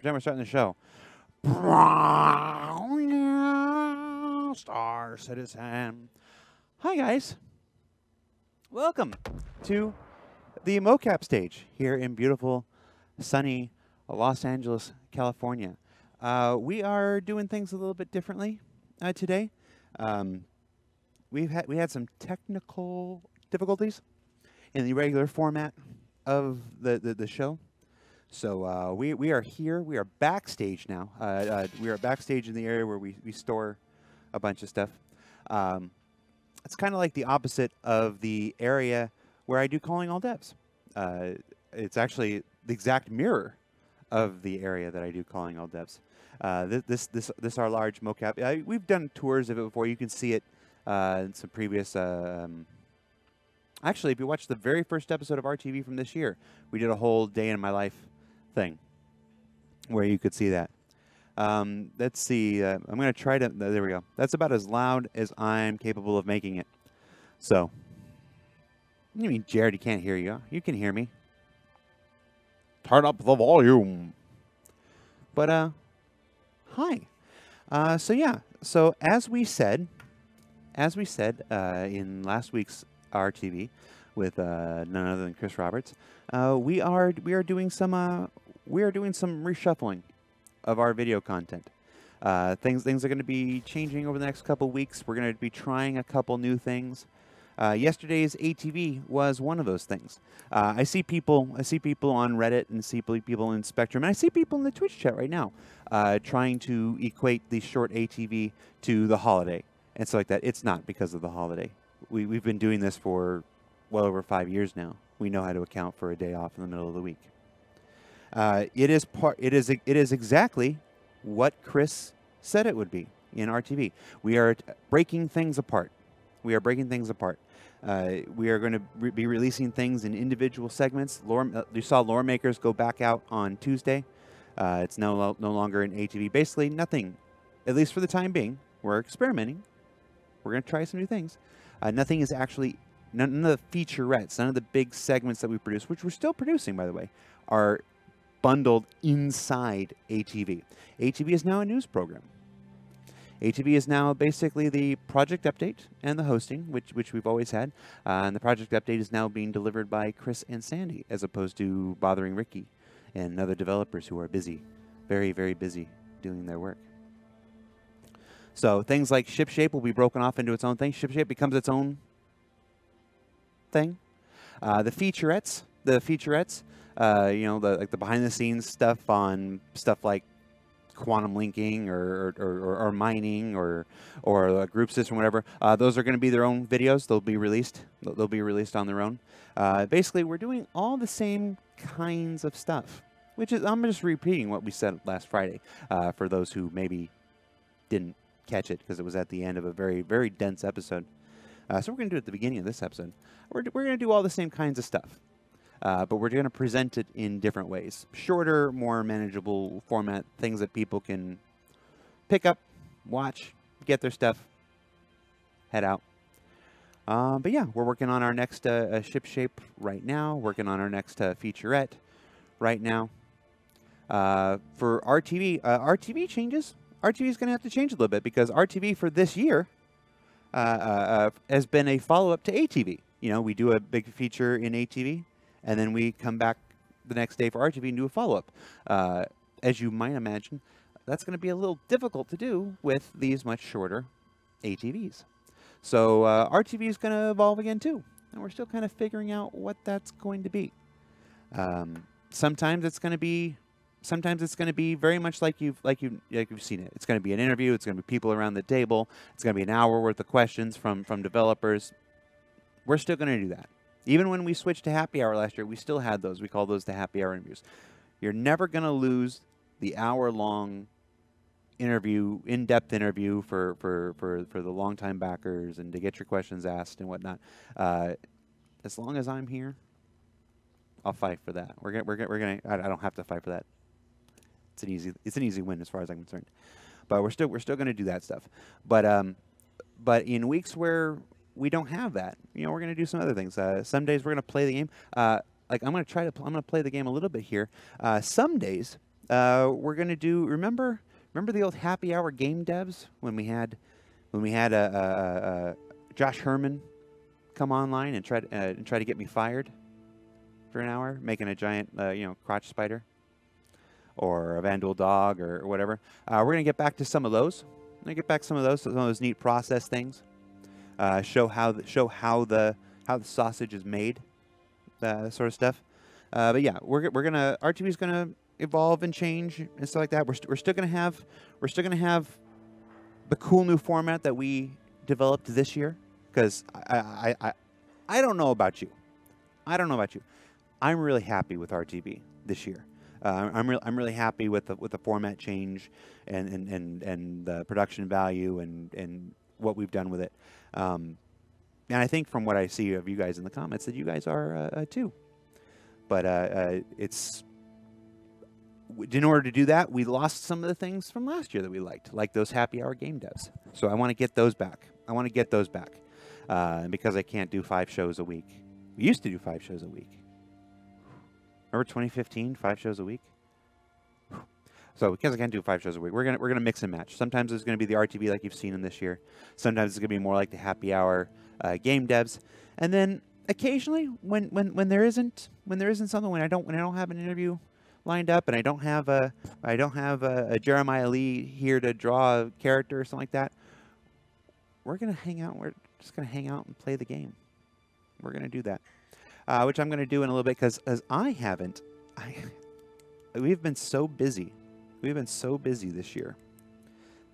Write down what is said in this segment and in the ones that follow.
Pretend we're starting the show. Star Citizen. Hi, guys. Welcome to the mocap stage here in beautiful, sunny Los Angeles, California. We are doing things a little bit differently today. We had some technical difficulties in the regular format of the show. So we are here. We are backstage now. We are backstage in the area where we store a bunch of stuff. It's kind of like the opposite of the area where I do calling all devs. It's actually the exact mirror of the area that I do calling all devs. This our large mocap. We've done tours of it before. You can see it in some previous. Actually, if you watch the very first episode of RTV from this year, we did a whole day in my life thing where you could see that. Let's see. I'm going to try to. There we go. That's about as loud as I'm capable of making it. So, you mean, Jared, you can't hear you? You can hear me. Turn up the volume. But hi. So yeah. So as we said in last week's RTV with none other than Chris Roberts, we are doing some reshuffling of our video content. Things are going to be changing over the next couple weeks. We're going to be trying a couple new things. Yesterday's ATV was one of those things. I see people on Reddit and see people in Spectrum, and I see people in the Twitch chat right now trying to equate the short ATV to the holiday and stuff like that. It's not because of the holiday. We've been doing this for well over 5 years now. We know how to account for a day off in the middle of the week. It is exactly what Chris said it would be in RTV. We are breaking things apart. We are breaking things apart. We are going to be releasing things in individual segments. You saw Lore Makers go back out on Tuesday. It's no longer an ATV. Basically, nothing, at least for the time being. We're experimenting. We're going to try some new things. Nothing is actually, none of the featurettes, none of the big segments that we produce, which we're still producing, by the way, are bundled inside ATV. ATV is now a news program. ATV is now basically the project update and the hosting, which we've always had. And the project update is now being delivered by Chris and Sandy, as opposed to bothering Ricky and other developers who are busy, very, very busy doing their work. So things like Shipshape will be broken off into its own thing. Shipshape becomes its own thing. The featurettes, you know, like the behind-the-scenes stuff on stuff like quantum linking or mining or group system, whatever. Those are going to be their own videos. They'll be released. They'll be released on their own. Basically, we're doing all the same kinds of stuff, which is, I'm just repeating what we said last Friday for those who maybe didn't catch it because it was at the end of a very, very dense episode. So we're going to do it at the beginning of this episode. We're going to do all the same kinds of stuff. But we're going to present it in different ways. Shorter, more manageable format, things that people can pick up, watch, get their stuff, head out. But yeah, we're working on our next Shipshape right now, working on our next featurette right now. For RTV, RTV changes. RTV is going to have to change a little bit because RTV for this year has been a follow-up to ATV. You know, we do a big feature in ATV, and then we come back the next day for RTV and do a follow-up. As you might imagine, that's going to be a little difficult to do with these much shorter ATVs. So RTV is going to evolve again too, and we're still kind of figuring out what that's going to be. Sometimes it's going to be very much like you've seen it. It's going to be an interview. It's going to be people around the table. It's going to be an hour worth of questions from developers. We're still going to do that. Even when we switched to happy hour last year, we still had those. We call those the happy hour interviews. You're never going to lose the hour-long interview, in-depth interview for the long-time backers and to get your questions asked and whatnot. As long as I'm here, I'll fight for that. We're gonna. I don't have to fight for that. It's an easy win as far as I'm concerned. But we're still going to do that stuff. But in weeks where we don't have that, you know, we're going to do some other things. Some days we're going to play the game. Like I'm going to play the game a little bit here. Some days we're gonna do. Remember the old happy hour game devs when we had Josh Herman come online and try to get me fired for an hour, making a giant crotch spider or a Vandal dog or whatever. We're gonna get back to some of those. I'm gonna get back some of those neat process things. Show how the sausage is made, sort of stuff. But yeah, RTB is gonna evolve and change and stuff like that. We're still gonna have the cool new format that we developed this year. Because I don't know about you. I'm really happy with RTB this year. I'm really happy with the format change and the production value and what we've done with it. And I think from what I see of you guys in the comments that you guys are too. But it's in order to do that, we lost some of the things from last year that we liked, like those happy hour game devs. So I want to get those back. Because I can't do 5 shows a week. We used to do 5 shows a week. Remember 2015, 5 shows a week? So because I can't do 5 shows a week, we're gonna mix and match. Sometimes it's gonna be the RTB like you've seen in this year. Sometimes it's gonna be more like the happy hour game devs. And then occasionally, when there isn't something, when I don't have an interview lined up and I don't have a Jeremiah Lee here to draw a character or something like that, we're gonna hang out. We're just gonna hang out and play the game. We're gonna do that, which I'm gonna do in a little bit because we've been so busy. We've been so busy this year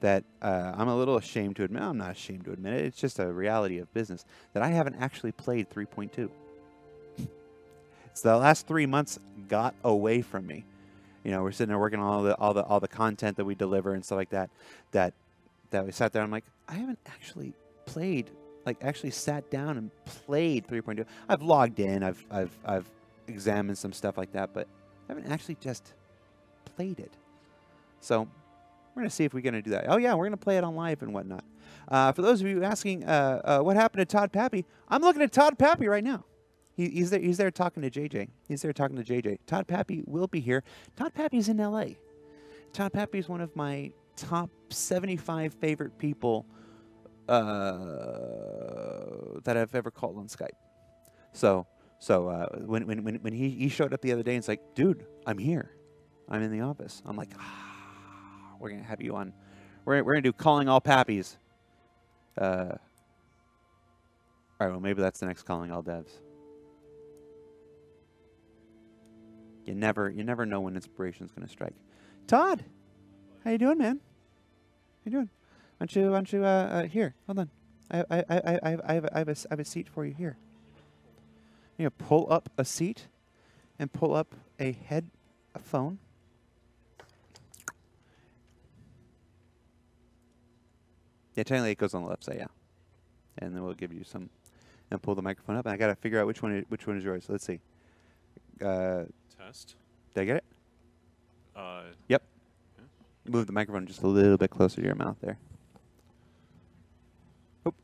that I'm a little ashamed to admit. I'm not ashamed to admit it. It's just a reality of business that I haven't actually played 3.2. So the last 3 months got away from me. You know, we're sitting there working on all the content that we deliver and stuff like that. That we sat there. I'm like, I haven't actually played, actually sat down and played 3.2. I've logged in. I've examined some stuff like that, but I haven't actually just played it. So we're gonna see if we're gonna do that. Oh yeah, we're gonna play it on live and whatnot. For those of you asking, what happened to Todd Papy? I'm looking at Todd Papy right now. He's there talking to JJ. He's there talking to JJ. Todd Papy will be here. Todd Papy's in LA. Todd Papy is one of my top 75 favorite people that I've ever called on Skype. So when he showed up the other day and it's like, dude, I'm here. I'm in the office. I'm like, we're gonna have you on. We're gonna do calling all Pappies. All right, well maybe that's the next calling all devs. You never know when inspiration's gonna strike. Todd, how you doing, man? How you doing? Why don't you here? Hold on. I have a seat for you here. You pull up a seat, and pull up a phone. Yeah, technically it goes on the left side, yeah. And then we'll give you some, and pull the microphone up. And I gotta figure out which one is yours. So let's see. Test. Did I get it? Yep. Yeah. Move the microphone just a little bit closer to your mouth there.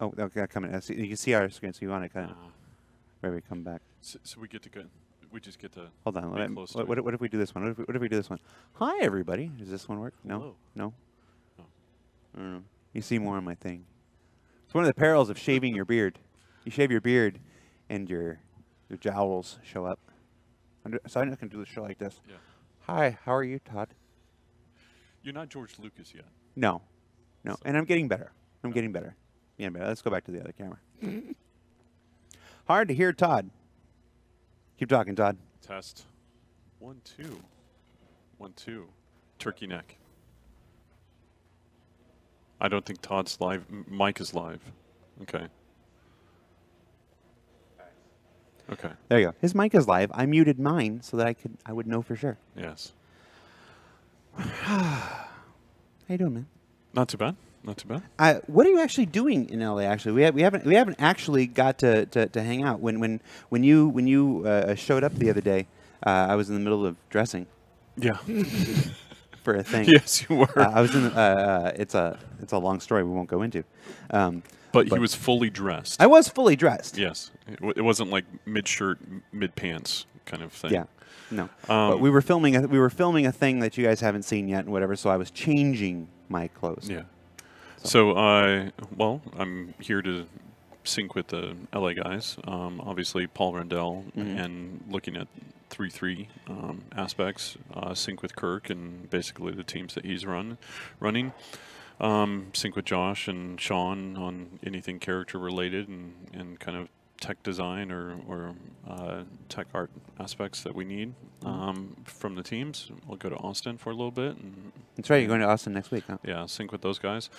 Oh, okay, come in. You can see our screen, so you want to kind of maybe come back. So we get to go. We just get to. Hold on. What if we do this one? What if we do this one? Hi, everybody. Does this one work? No. Hello. No. Oh. I don't know. You see more on my thing. It's one of the perils of shaving your beard. You shave your beard, and your jowls show up. So I'm not going to do the show like this. Yeah. Hi, how are you, Todd? You're not George Lucas yet. No. So. And I'm getting better. Getting better. Let's go back to the other camera. Hard to hear Todd. Keep talking, Todd. Test. 1, 2. 1, 2. Turkey neck. I don't think Todd's live. Mike is live. Okay. Okay. There you go. His mic is live. I muted mine so that I would know for sure. Yes. How you doing, man? Not too bad. Not too bad. What are you actually doing in LA? Actually, we haven't actually got to hang out. When you showed up the other day, I was in the middle of dressing. Yeah. For a thing. Yes, you were. I was in. It's a long story we won't go into. But he was fully dressed. I was fully dressed. Yes. It wasn't like mid-shirt, mid-pants kind of thing. Yeah. No. But we were filming a thing that you guys haven't seen yet and whatever, so I was changing my clothes. Yeah. So, well, I'm here to sync with the LA guys. Obviously, Paul Rendell, and looking at 3-3 aspects, sync with Kirk and basically the teams that he's running. Sync with Josh and Sean on anything character related and kind of tech design or tech art aspects that we need from the teams. We'll go to Austin for a little bit. And that's right. You're going to Austin next week, huh? Yeah, sync with those guys,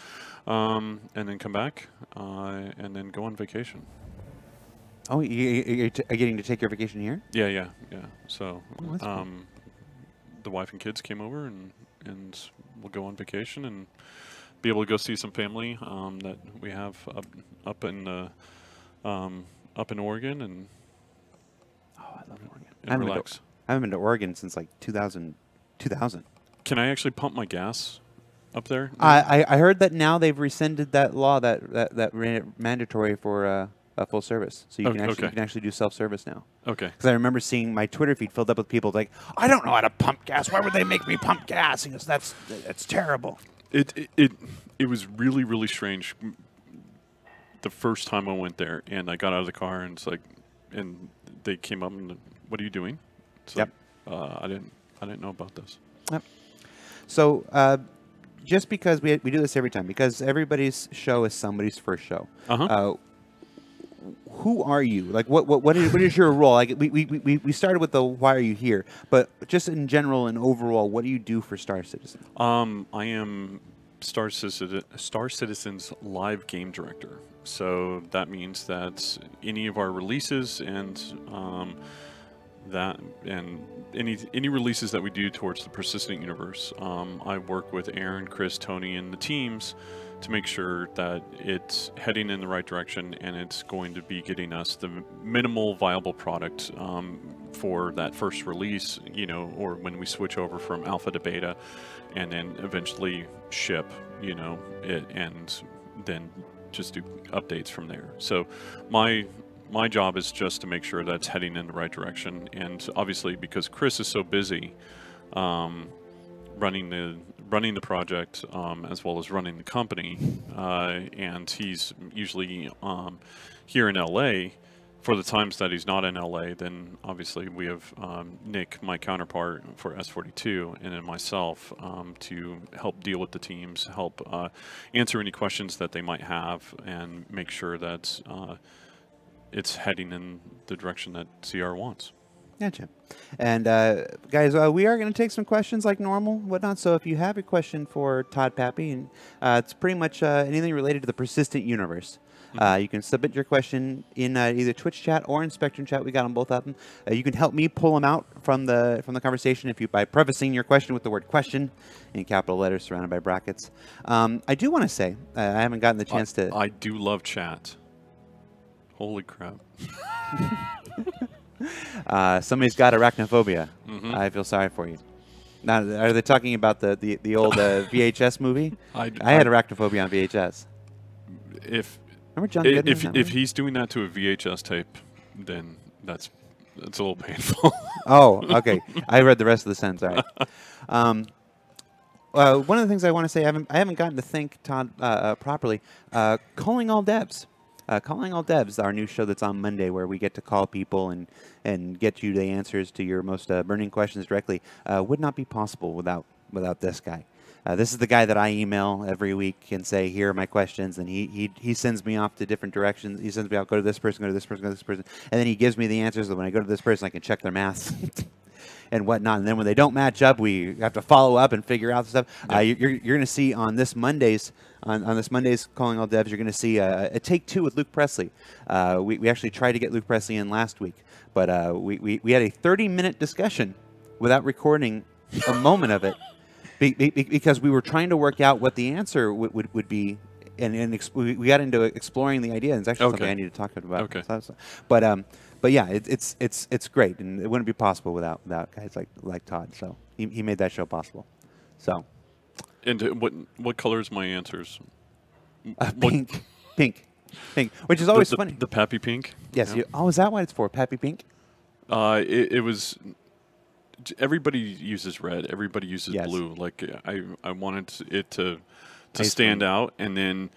and then come back, and then go on vacation. Oh, you're getting to take your vacation here? Yeah. So, the wife and kids came over, and we'll go on vacation and be able to go see some family that we have up in Oregon, and I love Oregon. And relax. I haven't been to Oregon since like 2000. Can I actually pump my gas up there? I heard that now they've rescinded that law that made it mandatory for a full service, so you can actually do self-service now. Okay. Because I remember seeing my Twitter feed filled up with people like, I don't know how to pump gas. Why would they make me pump gas? He goes, that's terrible. It was really, really strange. The first time I went there, and I got out of the car, and it's like, and they came up and, what are you doing? It's yep. Like, I didn't know about this. Yep. So just because we do this every time, because everybody's show is somebody's first show. Who are you? Like, what is your role? Like, we started with the why are you here, but just in general and overall, what do you do for Star Citizen? I am Star Citizen's live game director. So that means that any of our releases and any releases that we do towards the persistent universe, I work with Aaron, Chris, Tony, and the teams to make sure that it's heading in the right direction and it's going to be getting us the minimal viable product for that first release, or when we switch over from alpha to beta, and then eventually ship, and then just do updates from there. So my job is just to make sure that's heading in the right direction, and obviously because Chris is so busy running the project as well as running the company, and he's usually here in LA. For the times that he's not in LA, then obviously we have Nick, my counterpart for S42, and then myself to help deal with the teams, help answer any questions that they might have, and make sure that it's heading in the direction that CR wants. Gotcha. And guys, we are going to take some questions like normal, whatnot. So if you have a question for Todd, Papy, and it's pretty much anything related to the persistent universe. You can submit your question in either Twitch chat or in Spectrum chat. We got them both of them. You can help me pull them out from the conversation by prefacing your question with the word "question" in capital letters surrounded by brackets. I do want to say I haven't gotten the chance to. I do love chat. Holy crap! Somebody's got arachnophobia. I feel sorry for you. Now, are they talking about the old VHS movie? I had arachnophobia on VHS. Remember John Goodman? If he's doing that to a VHS tape, then that's a little painful. Oh, okay. I read the rest of the sentence. All right. One of the things I want to say, I haven't gotten to thank Todd properly. Calling All Devs. Calling All Devs, our new show that's on Monday, where we get to call people and get you the answers to your most burning questions directly, would not be possible without this guy. This is the guy that I email every week and say, here are my questions, and he sends me off to different directions. He sends me out, go to this person, go to this person, go to this person, and then he gives me the answers. So when I go to this person, I can check their math and whatnot. And then when they don't match up, we have to follow up and figure out the stuff. Yeah. You're going to see on this Monday's Calling All Devs, you're going to see a take two with Luke Presley. We actually tried to get Luke Presley in last week, but we had a 30-minute discussion without recording a moment of it. Because we were trying to work out what the answer would be, and we got into exploring the idea. And it's actually something I need to talk about. Okay. But yeah, it's great, and it wouldn't be possible without guys like Todd. So he made that show possible. So. And what color is my answers? Pink, which is always funny. The Papy pink. Yes. Yeah. Oh, is that what it's for? Papy pink. It was. everybody uses red. Everybody uses Yes. blue. Like I wanted it to Nice stand one. out, and then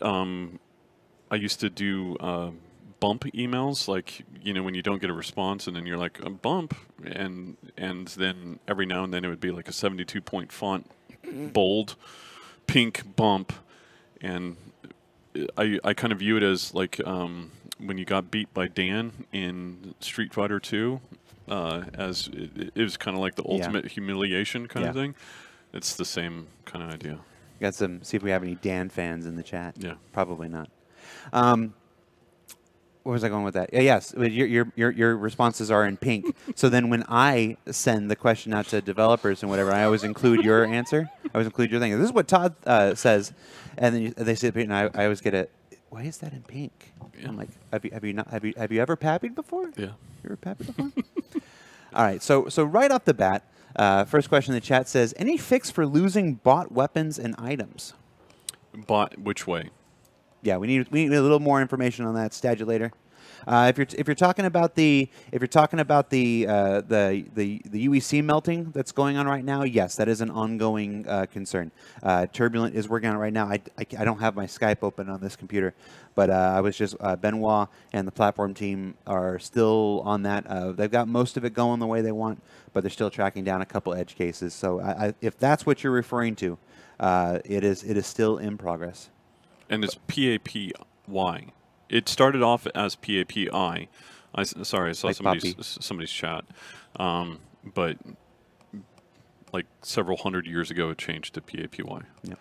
I used to do bump emails, like when you don't get a response, and then you're like a bump, and then every now and then it would be like a 72-point font, bold, pink bump, and I kind of view it as like when you got beat by Dan in Street Fighter 2, as it was kind of like the ultimate humiliation kind of thing. It's the same kind of idea. Got some. See if we have any Dan fans in the chat. Yeah. Probably not. Where was I going with that? Yes, your responses are in pink. So then when I send the question out to developers and whatever, I always include your answer. I always include your thing. This is what Todd says, and then they say pink, and I always get it. Why is that in pink? Yeah. I'm like, have you ever pappied before? Yeah. You ever pappied before? All right. So right off the bat, first question in the chat says, any fix for losing bought weapons and items? Bought which way? Yeah, we need a little more information on that. Stadulator. If you're talking about the UEC melting that's going on right now, yes, that is an ongoing concern. Turbulent is working on it right now. I don't have my Skype open on this computer, but I was just Benoit and the platform team are still on that. They've got most of it going the way they want, but they're still tracking down a couple edge cases. So if that's what you're referring to, it is still in progress. And it's PAPY. It started off as PAPI. Sorry, I saw Like somebody's chat. But like several hundred years ago, it changed to PAPY. Yep.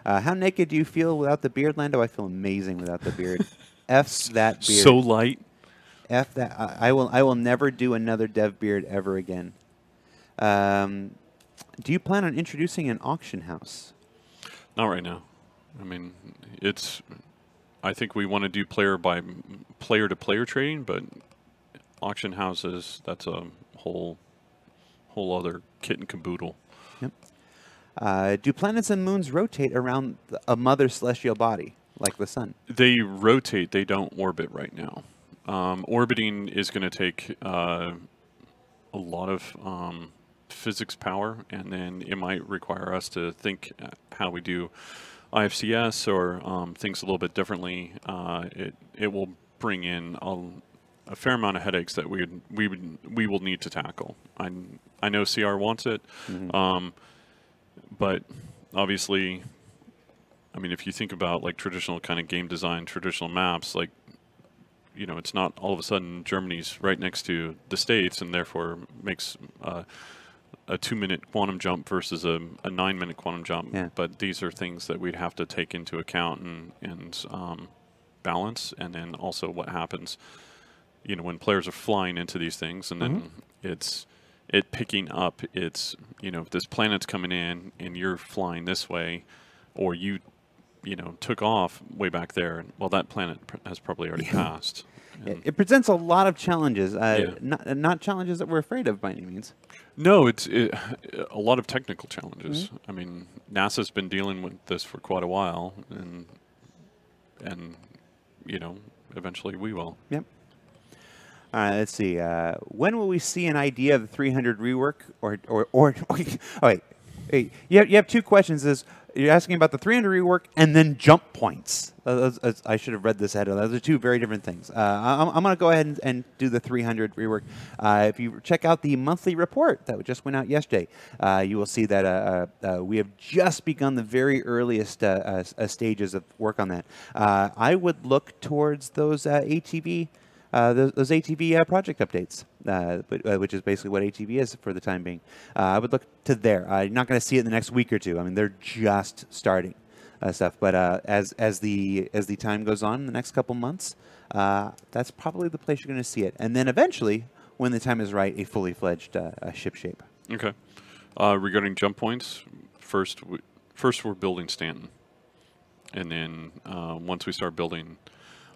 How naked do you feel without the beard, Lando? I feel amazing without the beard. F that beard. So light. F that. I will never do another dev beard ever again. Do you plan on introducing an auction house? Not right now. I mean, I think we want to do player-to-player trading, but auction houses, that's a whole other kit and caboodle. Yep. Do planets and moons rotate around a mother celestial body, like the sun? They rotate. They don't orbit right now. Orbiting is going to take a lot of physics power, and then it might require us to think how we do IFCS or things a little bit differently. It will bring in a fair amount of headaches that we will need to tackle. I know CR wants it, but obviously, I mean, if you think about like traditional kind of game design, traditional maps, like it's not all of a sudden Germany's right next to the States, and therefore makes a 2-minute quantum jump versus a 9-minute quantum jump. Yeah. But these are things that we'd have to take into account and balance, and then also what happens, when players are flying into these things, and then it picking up. It's if this planet's coming in and you're flying this way, or you took off way back there, well, that planet has probably already passed. It presents a lot of challenges, not challenges that we're afraid of by any means. No, it's a lot of technical challenges. I mean, NASA's been dealing with this for quite a while, and eventually we will. Yep. All right, let's see. When will we see an idea of the 300 rework? Or oh, wait. You have two questions. You're asking about the 300 rework and then jump points. I should have read this ahead. Those are two very different things. I'm going to go ahead and do the 300 rework. If you check out the monthly report that just went out yesterday, you will see that we have just begun the very earliest stages of work on that. I would look towards those ATV. Those ATV project updates, which is basically what ATV is for the time being. I would look to there. You're not going to see it in the next week or two. I mean, they're just starting stuff. But as the time goes on in the next couple months, that's probably the place you're going to see it. And then eventually, when the time is right, a fully fledged ship shape. Okay. Regarding jump points, first we're building Stanton, and then once we start building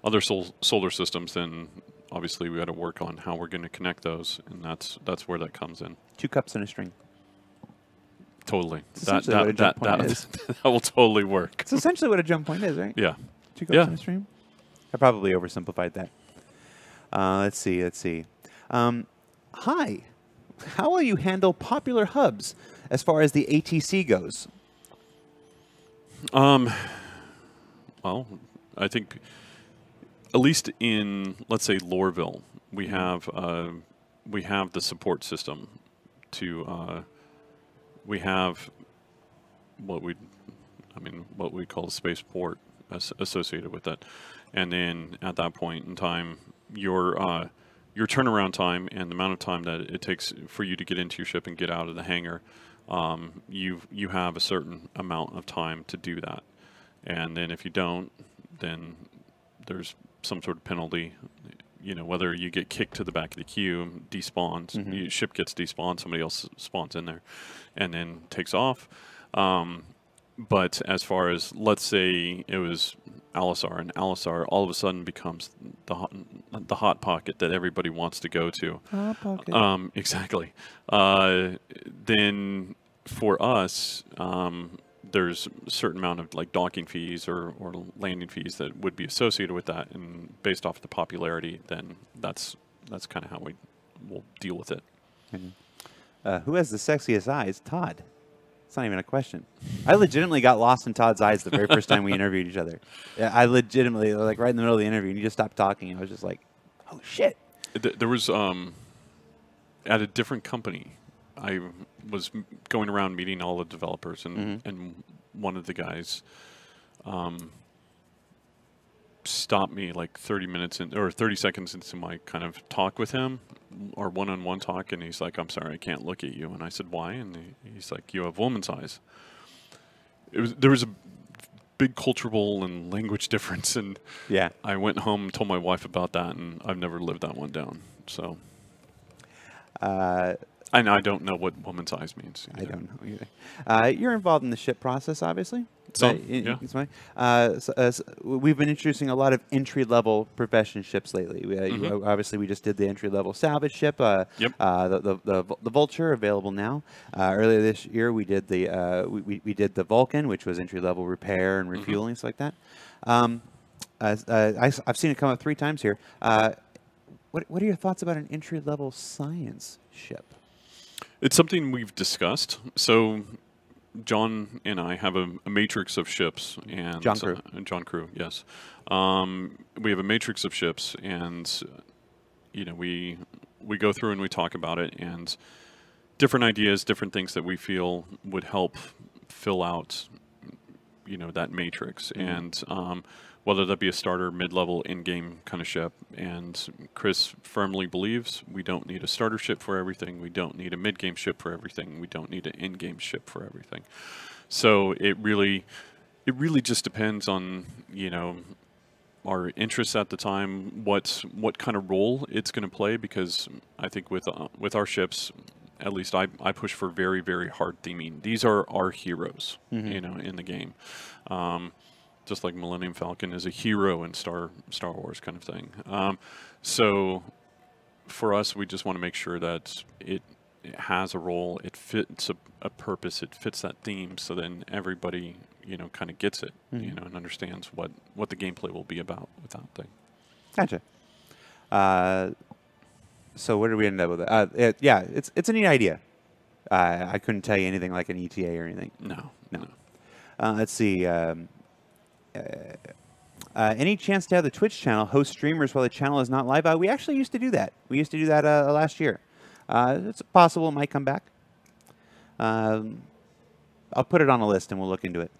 other solar systems, then obviously we got to work on how we're going to connect those, and that's where that comes in. 2 cups and a string. Totally. That will totally work. It's essentially what a jump point is, right? Yeah. 2 cups and a string. I probably oversimplified that. Let's see. Hi. how will you handle popular hubs as far as the ATC goes? Well, I think at least in, let's say, Loreville, we have the support system to we have what we call a spaceport associated with it, and then at that point in time, your turnaround time and the amount of time that it takes for you to get into your ship and get out of the hangar, you have a certain amount of time to do that, and then if you don't, then there's some sort of penalty. You know, whether you get kicked to the back of the queue, despawns, your ship gets despawned, somebody else spawns in there, and then takes off. But as far as, let's say it was Alisar, and Alisar all of a sudden becomes the hot pocket that everybody wants to go to. Hot pocket. Exactly. Then for us, there's a certain amount of like docking fees or landing fees that would be associated with that, and based off the popularity, then that's kind of how we'll deal with it. Who has the sexiest eyes? Todd. It's not even a question. I legitimately got lost in Todd's eyes the very first time we interviewed each other. Yeah, I legitimately, like right in the middle of the interview, and you just stopped talking. I was just like, oh shit. There was at a different company, I was going around meeting all the developers, and one of the guys stopped me like 30 seconds into my kind of talk with him, or one-on-one talk, and he's like, "I'm sorry, I can't look at you." And I said, "Why?" And he's like, "You have woman's eyes." There was a big cultural and language difference, and yeah, I went home and told my wife about that, and I've never lived that one down. So. And I don't know what woman's eyes means. I don't know either. You're involved in the ship process, obviously. Yeah. We've been introducing a lot of entry-level profession ships lately. Obviously, we just did the entry-level salvage ship, the Vulture, available now. Earlier this year, we did we did the Vulcan, which was entry-level repair and refueling, stuff like that. I've seen it come up 3 times here. What are your thoughts about an entry-level science ship? It's something we've discussed. So John and I have a matrix of ships, and John Crew, yes. We have a matrix of ships, and you know, we go through and we talk about it, and different ideas, different things that we feel would help fill out, you know, that matrix, and whether that be a starter, mid-level, in-game kind of ship. And Chris firmly believes we don't need a starter ship for everything. We don't need a mid-game ship for everything. We don't need an in-game ship for everything. So it really just depends on, you know, our interests at the time, what kind of role it's going to play. Because I think with our ships, at least I push for very, very hard theming. These are our heroes, you know, in the game. Just like Millennium Falcon is a hero in Star Wars kind of thing. So for us, we just want to make sure that it has a role, it fits a purpose, it fits that theme, so then everybody, you know, kind of gets it, you know, and understands what the gameplay will be about with that thing. Gotcha. So where did we end up with it? Yeah, it's a neat idea. I couldn't tell you anything like an ETA or anything. No. Let's see. Any chance to have the Twitch channel host streamers while the channel is not live? We actually used to do that. We used to do that last year. It's possible it might come back. I'll put it on a list and we'll look into it.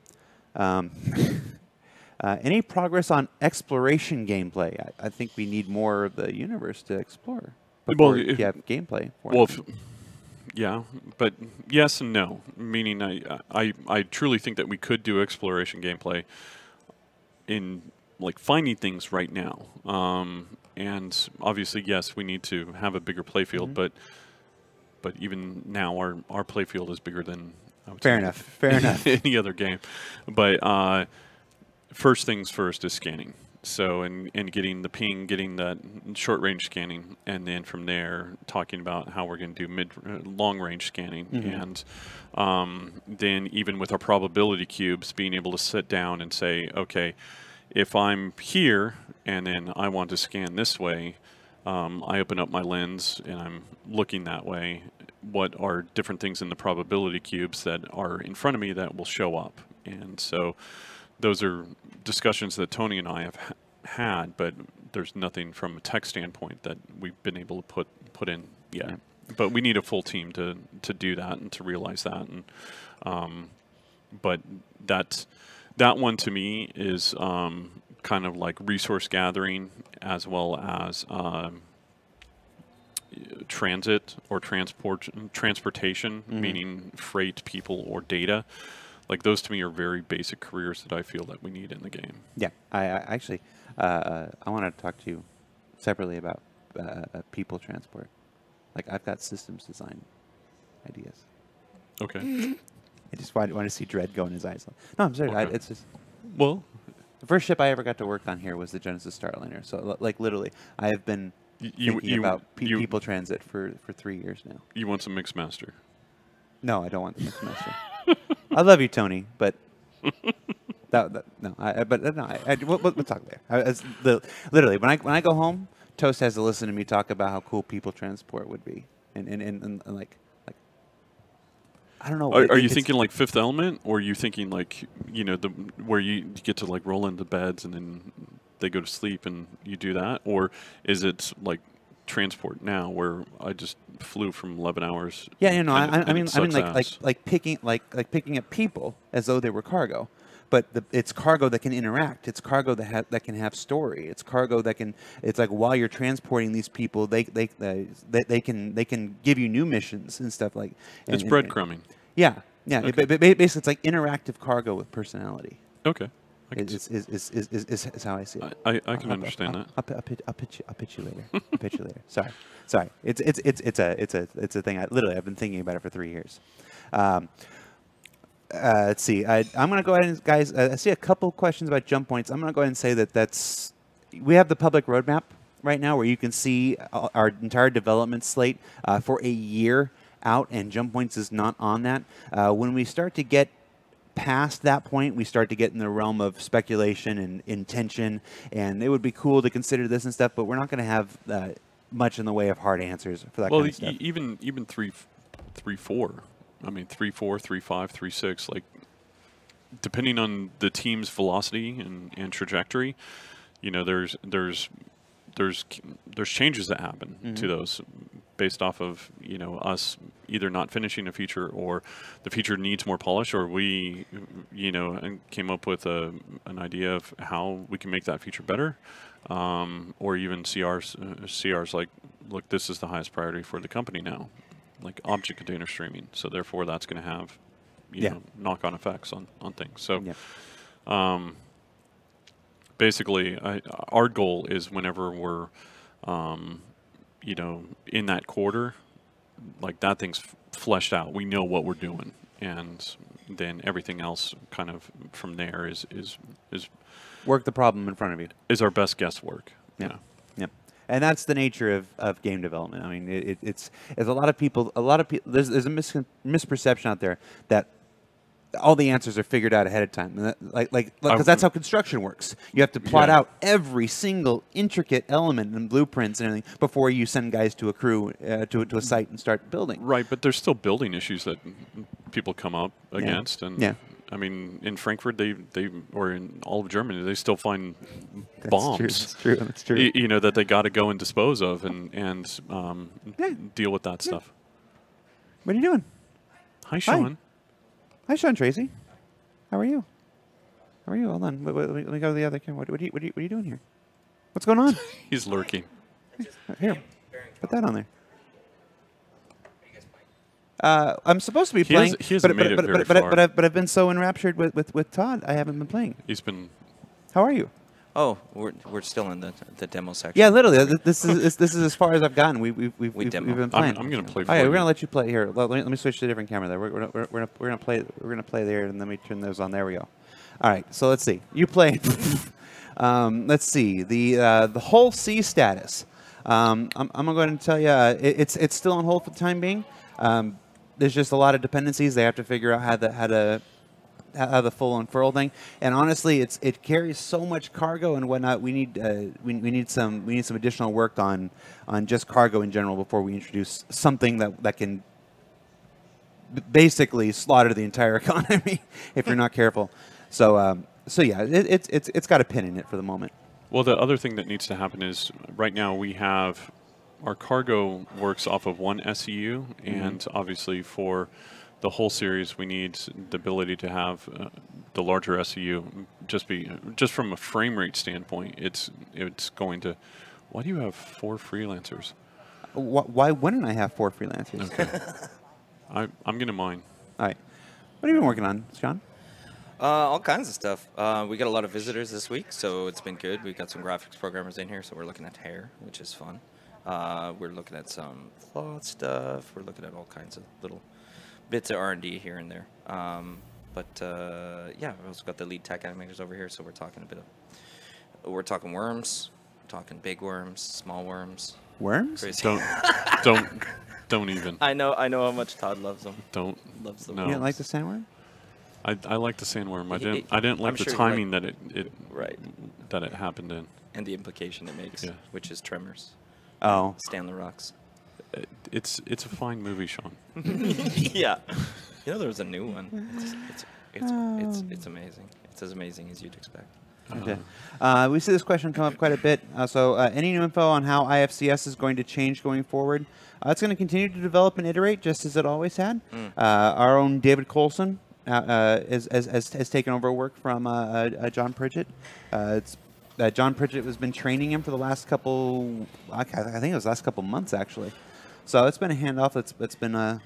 Any progress on exploration gameplay? I think we need more of the universe to explore before you have gameplay for it. Yeah, but yes and no. Meaning, I truly think that we could do exploration gameplay in like finding things right now. And obviously, yes, we need to have a bigger playfield, but even now our playfield is bigger than fair enough any other game. But first things first is scanning. So and getting the ping, getting that short range scanning, and then from there talking about how we're going to do long range scanning, and then even with our probability cubes, being able to sit down and say, okay, if I'm here and then I want to scan this way, I open up my lens and I'm looking that way. What are different things in the probability cubes that are in front of me that will show up? And so those are discussions that Tony and I have had, but there's nothing from a tech standpoint that we've been able to put in yet. Yeah. But we need a full team to do that and to realize that. And but that one to me is kind of like resource gathering as well as transit or transportation, meaning freight, people, or data. Like those to me are very basic careers that I feel that we need in the game. Yeah, I actually I want to talk to you separately about people transport. Like I've got systems design ideas. Okay. I just want to see dread go in his eyes. No, I'm serious. Okay. It's just well, the first ship I ever got to work on here was the Genesis Starliner. So like literally, I have been thinking about people transit for 3 years now. You want some mixed master? No, I don't want the mixed master. I love you, Tony, but we'll talk later. Literally, when I go home, Toast has to listen to me talk about how cool people transport would be, and like I don't know. Are you thinking like Fifth Element, or are you thinking like where you get to like roll into beds and then they go to sleep and you do that, or is it like Transport Now where I just flew from 11 hours? Yeah, I mean like picking up people as though they were cargo. But it's cargo that can interact. It's cargo that can have story. It's cargo that can. It's like while you're transporting these people, they can give you new missions and stuff like. It's breadcrumbing. Yeah. Okay. Basically, it's like interactive cargo with personality. Okay. Is how I see it. I can understand that. I'll pitch you later. Sorry. It's a thing. I've been thinking about it for 3 years. Let's see. I'm going to go ahead and, guys, I see a couple questions about jump points. I'm going to go ahead and say that we have the public roadmap right now where you can see our entire development slate for a year out, and jump points is not on that. When we start to get past that point, we start to get in the realm of speculation and intention, and it would be cool to consider this and stuff, but we're not going to have much in the way of hard answers for that kind of stuff. Even 3-4. I mean, 3-4, 3-5, 3-6. Like, depending on the team's velocity and trajectory, there's changes that happen to those based off of us either not finishing a feature or the feature needs more polish, or we came up with an idea of how we can make that feature better, or even CRs like, look, this is the highest priority for the company now. Like object container streaming, so therefore that's going to have knock-on effects on things. So basically, our goal is whenever we're in that quarter, like that thing's fleshed out. We know what we're doing, and then everything else kind of from there is work the problem in front of you. Is our best guesswork. Yeah. And that's the nature of game development. I mean, it's a lot of people. There's a misperception out there that all the answers are figured out ahead of time. Because that's how construction works. You have to plot out every single intricate element and blueprints and everything before you send guys to a crew to a site and start building. Right, but there's still building issues that people come up against, and I mean, in Frankfurt, or in all of Germany, they still find bombs. That's true. That they got to go and dispose of and deal with that stuff. What are you doing? Hi, Sean. Hi, Sean Tracy. How are you? Hold on. Let me go to the other camera. What are you doing here? What's going on? He's lurking. Here, put that on there. I'm supposed to be playing, but I've been so enraptured with Todd, I haven't been playing. He's been. How are you? Oh, we're still in the demo section. Yeah, literally. This is as far as I've gotten. We've been playing. I'm gonna play. Oh, yeah, we're gonna let you play here. Let me switch to a different camera there. We're gonna play there, and then we turn those on. There we go. All right. So let's see. You play. Let's see the whole C status. I'm gonna go ahead and tell you it's still on hold for the time being. There's just a lot of dependencies. They have to figure out how to have the full unfurl thing. And honestly, it carries so much cargo and whatnot. We need we need some additional work on just cargo in general before we introduce something that can basically slaughter the entire economy if you're not careful. So yeah, it's got a pin in it for the moment. Well, the other thing that needs to happen is right now we have our cargo works off of one SEU, and obviously for the whole series we need the ability to have the larger SEU. Just from a frame rate standpoint, it's going to. Why do you have 4 freelancers? Why wouldn't I have 4 freelancers? Okay. I'm gonna mine. All right. What have you been working on, Sean? All kinds of stuff. We got a lot of visitors this week, so it's been good. We've got some graphics programmers in here, so we're looking at hair, which is fun. We're looking at some cloth stuff. We're looking at all kinds of little bits of R&D here and there. Yeah, we've also got the lead tech animators over here, so we're talking we're talking worms, we're talking big worms, small worms. Worms? Crazy. Don't even. I know how much Todd loves them. Loves them. You didn't like the sandworm? I like the sandworm. I didn't like the timing that it happened in. And the implication it makes, which is Tremors. Oh. Stanley Rocks. It's a fine movie, Sean. Yeah. You know, there was a new one. It's amazing. It's as amazing as you'd expect. Okay. We see this question come up quite a bit. So any new info on how IFCS is going to change going forward? It's going to continue to develop and iterate just as it always had. Our own David Coulson has taken over work from John Pridgett. John Pridgett has been training him for the last couple, I think it was last couple months actually. So it's been a handoff. It's been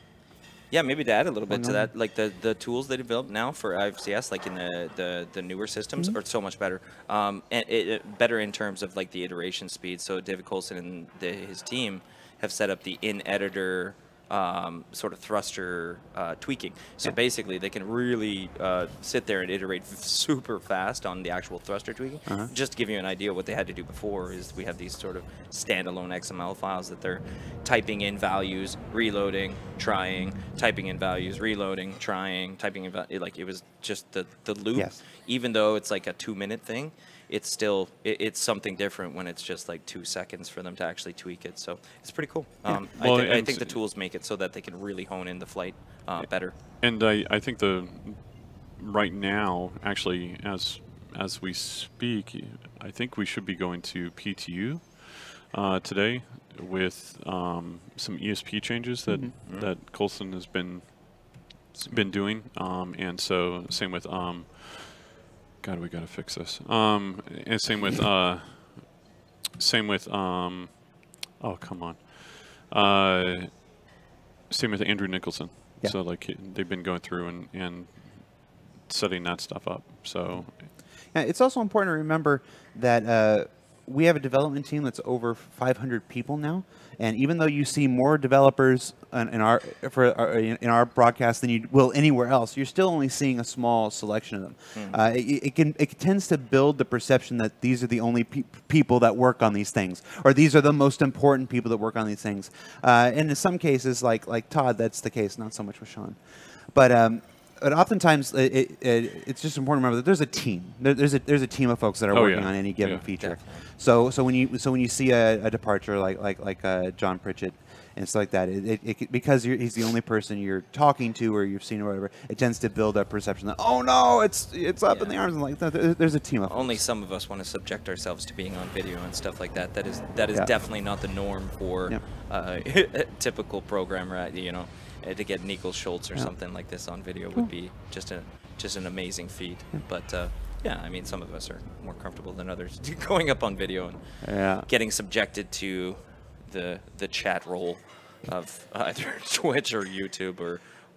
yeah, maybe to add a little bit to that, like the tools they develop now for IFCS, like in the newer systems, are so much better. And better in terms of like the iteration speed. So David Coulson and his team have set up the in-editor sort of thruster tweaking. So basically, they can really sit there and iterate super fast on the actual thruster tweaking. Just to give you an idea, what they had to do before is we have these sort of standalone XML files that they're typing in values, reloading, trying, typing in values, reloading, trying, typing in values. Like it was just the loop. Yes. Even though it's like a 2-minute thing, it's still it's something different when it's just like 2 seconds for them to actually tweak it. So it's pretty cool. I think the tools make it so that they can really hone in the flight better. And I think right now, actually, as we speak, I think we should be going to PTU today with some ESP changes that Coulson has been doing, and so same with God, we gotta fix this. And same with oh, come on. Same with Andrew Nicholson. Yeah. So like they've been going through and setting that stuff up. So yeah, it's also important to remember that we have a development team that's over 500 people now, and even though you see more developers in our broadcast than you will anywhere else, you're still only seeing a small selection of them. It tends to build the perception that these are the only people that work on these things, or these are the most important people that work on these things. And in some cases, like Todd, that's the case. Not so much with Sean, but oftentimes it's just important to remember that there's a team. There's a team of folks that are working on any given feature. Definitely. So when you see a departure like John Pritchett and stuff like that, because he's the only person you're talking to or you've seen or whatever, it tends to build up perception that, oh no, it's up in the arms, and like there's a team of folks. Only some of us want to subject ourselves to being on video and stuff like that. That is definitely not the norm for a typical programmer. You know. To get Nichols Schultz or something like this on video would be just an amazing feat. But yeah, I mean, some of us are more comfortable than others going up on video and getting subjected to the chat role of either Twitch or YouTube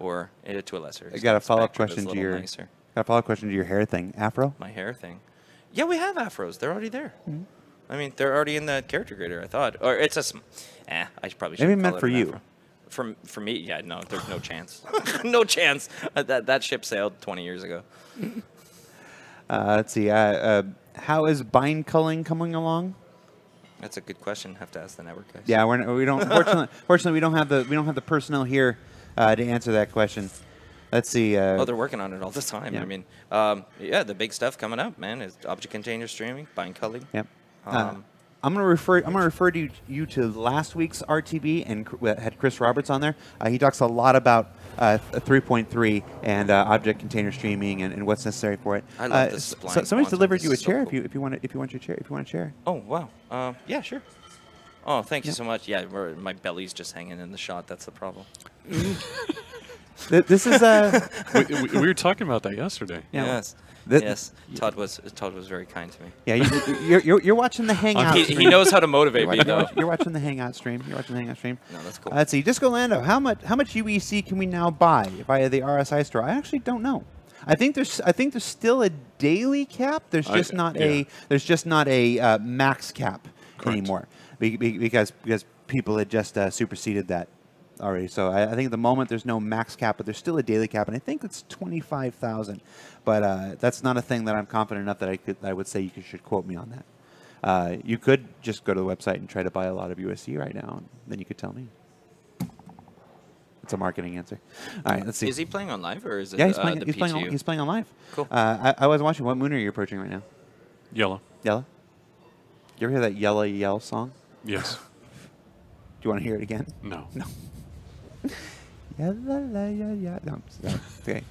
or to a lesser. I got a follow-up question to your hair thing. Afro? My hair thing. Yeah, we have afros. They're already there. I mean, they're already in the character grader, I thought. Or it's a. I probably should. Maybe meant for you. Afro. For me, yeah, no, there's no chance. No chance. That ship sailed 20 years ago. Let's see. How is bind culling coming along? That's a good question. Have to ask the network guys. Yeah, we don't. Fortunately, we don't have the personnel here to answer that question. Let's see. Oh, they're working on it all the time. Yeah. I mean, yeah, the big stuff coming up, man, is object container streaming, bind culling. Yep. I'm gonna refer to you to last week's RTB, and had Chris Roberts on there. He talks a lot about 3.3 and object container streaming and what's necessary for it. I love this. Somebody's delivered you a chair. Cool. If you want a chair. Oh wow. Yeah, sure. Oh, thank you so much. Yeah, my belly's just hanging in the shot. That's the problem. This is we were talking about that yesterday. Yeah. Yes. Yes. Todd was very kind to me. Yeah, you're watching the Hangout. He knows how to motivate me, though. You're watching the Hangout stream. No, that's cool. Let's see. Disco Lando, how much UEC can we now buy via the RSI store? I actually don't know. I think there's still a daily cap. There's just not a max cap anymore because people had just superseded that already. So I think at the moment there's no max cap, but there's still a daily cap, and I think it's 25,000. But that's not a thing that I'm confident enough that I would say you should quote me on that. You could just go to the website and try to buy a lot of USC right now, and then you could tell me. It's a marketing answer. All right, let's see. Is he playing on live, or is it he's the playing. PTU? He's playing on live. Cool. I was watching. What moon are you approaching right now? Yellow. Yellow. You ever hear that Yellow Yell song? Yes. Do you want to hear it again? No. No. No. Okay.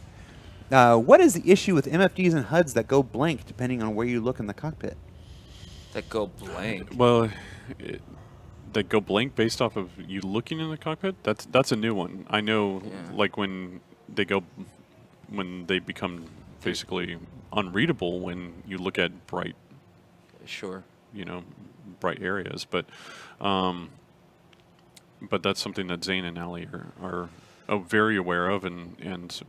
What is the issue with MFDs and HUDs that go blank depending on where you look in the cockpit? That go blank. Well, that go blank based off of you looking in the cockpit. That's a new one. I know, like when they become basically unreadable when you look at bright. Sure. Bright areas, but that's something that Zane and Ali are very aware of, and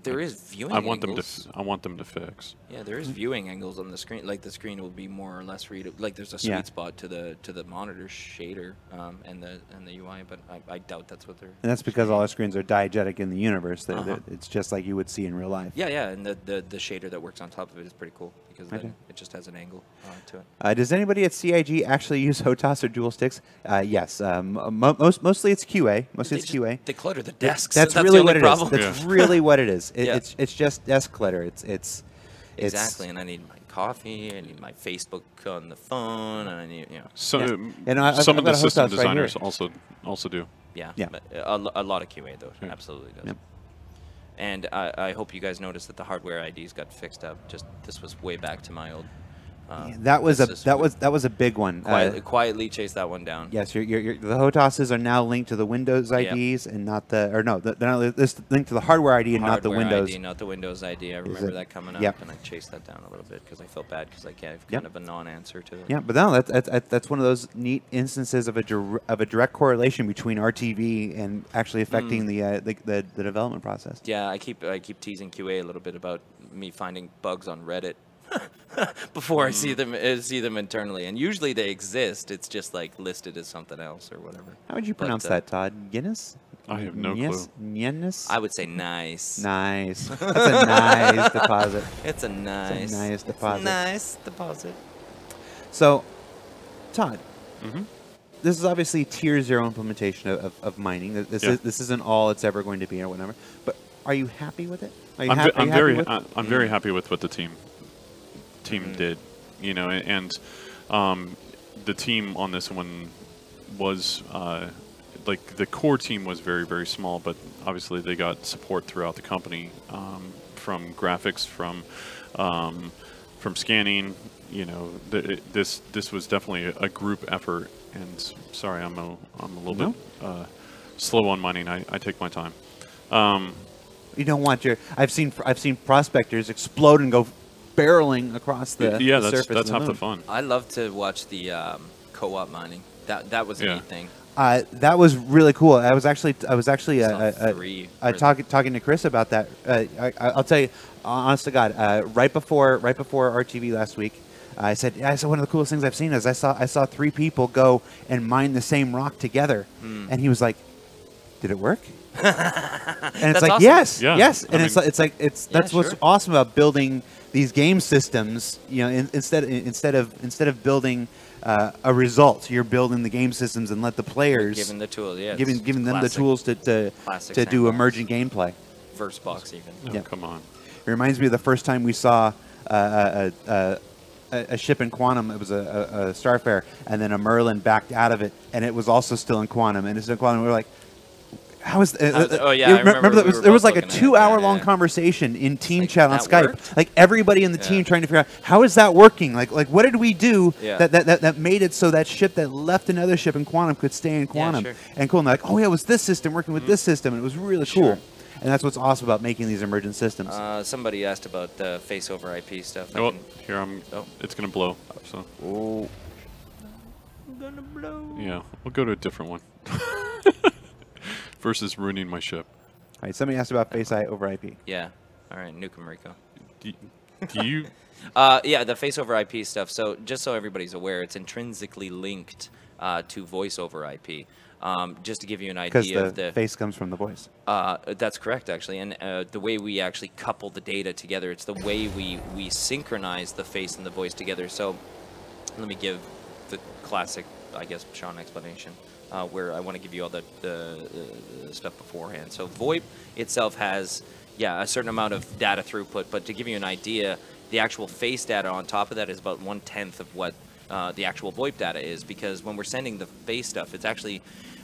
there is viewing angles. I want them to fix. Yeah, there is viewing angles on the screen. Like the screen will be more or less readable. Like there's a sweet spot to the monitor shader and the UI, but I doubt that's what they're. And that's because all our screens are diegetic in the universe. It's just like you would see in real life. Yeah, and the shader that works on top of it is pretty cool because then it just has an angle to it. Does anybody at CIG actually use HOTAS or dual sticks? Yes. Mostly it's QA. QA. They clutter the desks. That's really what it is. problem. That's really what it is. It's just desk clutter. It's exactly. And I need my coffee. I need my Facebook on the phone. And I need So I've some of the system right designers also do. Yeah. But a lot of QA though. Yeah. Absolutely does. Yep. And I hope you guys noticed that the hardware IDs got fixed up. This was way back to my old. That was a big one. Quietly chase that one down. Yes, the HOTASs are now linked to the Windows IDs and not they're not linked to the hardware ID and not the Windows. ID, not the Windows ID. I remember that coming up, and I chased that down a little bit because I felt bad because I gave kind of a non-answer to it. Yeah, but no, that's one of those neat instances of a direct correlation between RTV and actually affecting the development process. Yeah, I keep teasing QA a little bit about me finding bugs on Reddit. Before I see them internally, and usually they exist. It's just like listed as something else or whatever. How would you pronounce that, Todd? Guinness? I have no clue. Guinness? I would say nice. Nice. That's a nice deposit. It's a nice deposit. So, Todd, this is obviously tier 0 implementation of mining. This isn't all it's ever going to be or whatever. But are you happy with it? I'm very happy with what the team did, and the team on this one was like the core team was very, very small, but obviously they got support throughout the company from graphics, from scanning. This was definitely a group effort. And sorry, I'm a little bit slow on mining. I take my time. You don't want I've seen prospectors explode and go barreling across the surface. That's half the fun. I love to watch the co-op mining. That was a neat thing. That was really cool. I was actually talking to Chris about that. I'll tell you, honest to God, right before RTV last week, I said one of the coolest things I've seen is I saw 3 people go and mine the same rock together, and he was like, "Did it work?" And it's like, awesome. yes, and that's what's awesome about building these game systems. Instead of building a result. You're building the game systems and let the players Given the tools, yeah. giving them the tools to do sandbox. emergent gameplay. Verse box even. Oh, Yeah. come on. It reminds me of the first time we saw a ship in Quantum. It was a Starfare, and then a Merlin backed out of it, and it was also still in Quantum. And it's in Quantum. We were like, "How is?" Oh yeah, you I remember that we was, were there was both like a looking at it. 2-hour-long Yeah. conversation in team Like, chat on that Skype. worked? Like everybody in the team trying to figure out how is that working. Like what did we do Yeah. that made it so that ship that left another ship in Quantum could stay in Quantum? sure. And cool. And like, oh yeah, it was this system working with this system, and it was really cool. Sure. And that's what's awesome about making these emergent systems. Somebody asked about the face over IP stuff. Oh, here I'm. Oh. It's gonna blow. So Oh. I'm gonna blow. yeah, we'll go to a different one. Versus ruining my ship. All right, somebody asked about face over IP. Yeah. All right, nuke 'em, Rico. Do you? Yeah, the face over IP stuff. So just so everybody's aware, it's intrinsically linked to voice over IP. Just to give you an Because idea of the the face comes from the voice. that's correct, actually. And the way we actually couple the data together, it's the way we synchronize the face and the voice together. So let me give the classic, I guess, Sean explanation, where I want to give you all the stuff beforehand. So VoIP itself has, yeah, a certain amount of data throughput, but to give you an idea, the actual face data on top of that is about 1/10 of what the actual VoIP data is, because when we're sending the face stuff, it's actually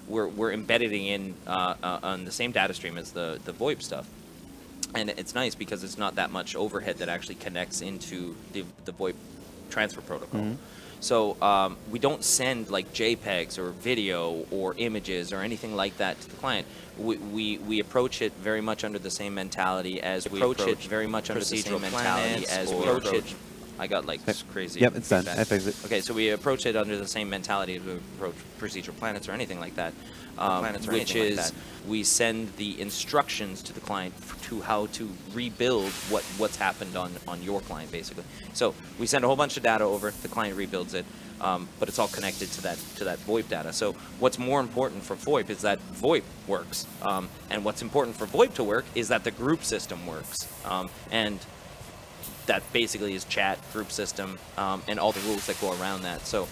we're embedding in on the same data stream as the VoIP stuff, and it's nice because it's not that much overhead that actually connects into the VoIP transfer protocol. Mm-hmm. So we don't send like JPEGs or video or images or anything like that to the client. We approach it very much under the same mentality as we approach it very much under the same mentality as we approach it. I got like crazy. Yep, it's done. feedback. I fixed it. Okay, so we approach it under the same mentality as we approach procedural planets or anything like that, which is we send the instructions to the client to how to rebuild what's happened on your client, basically. So we send a whole bunch of data over, the client rebuilds it, but it's all connected to that VoIP data. So what's more important for VoIP is that VoIP works, and what's important for VoIP to work is that the group system works, and that basically is chat, group system, and all the rules that go around that. So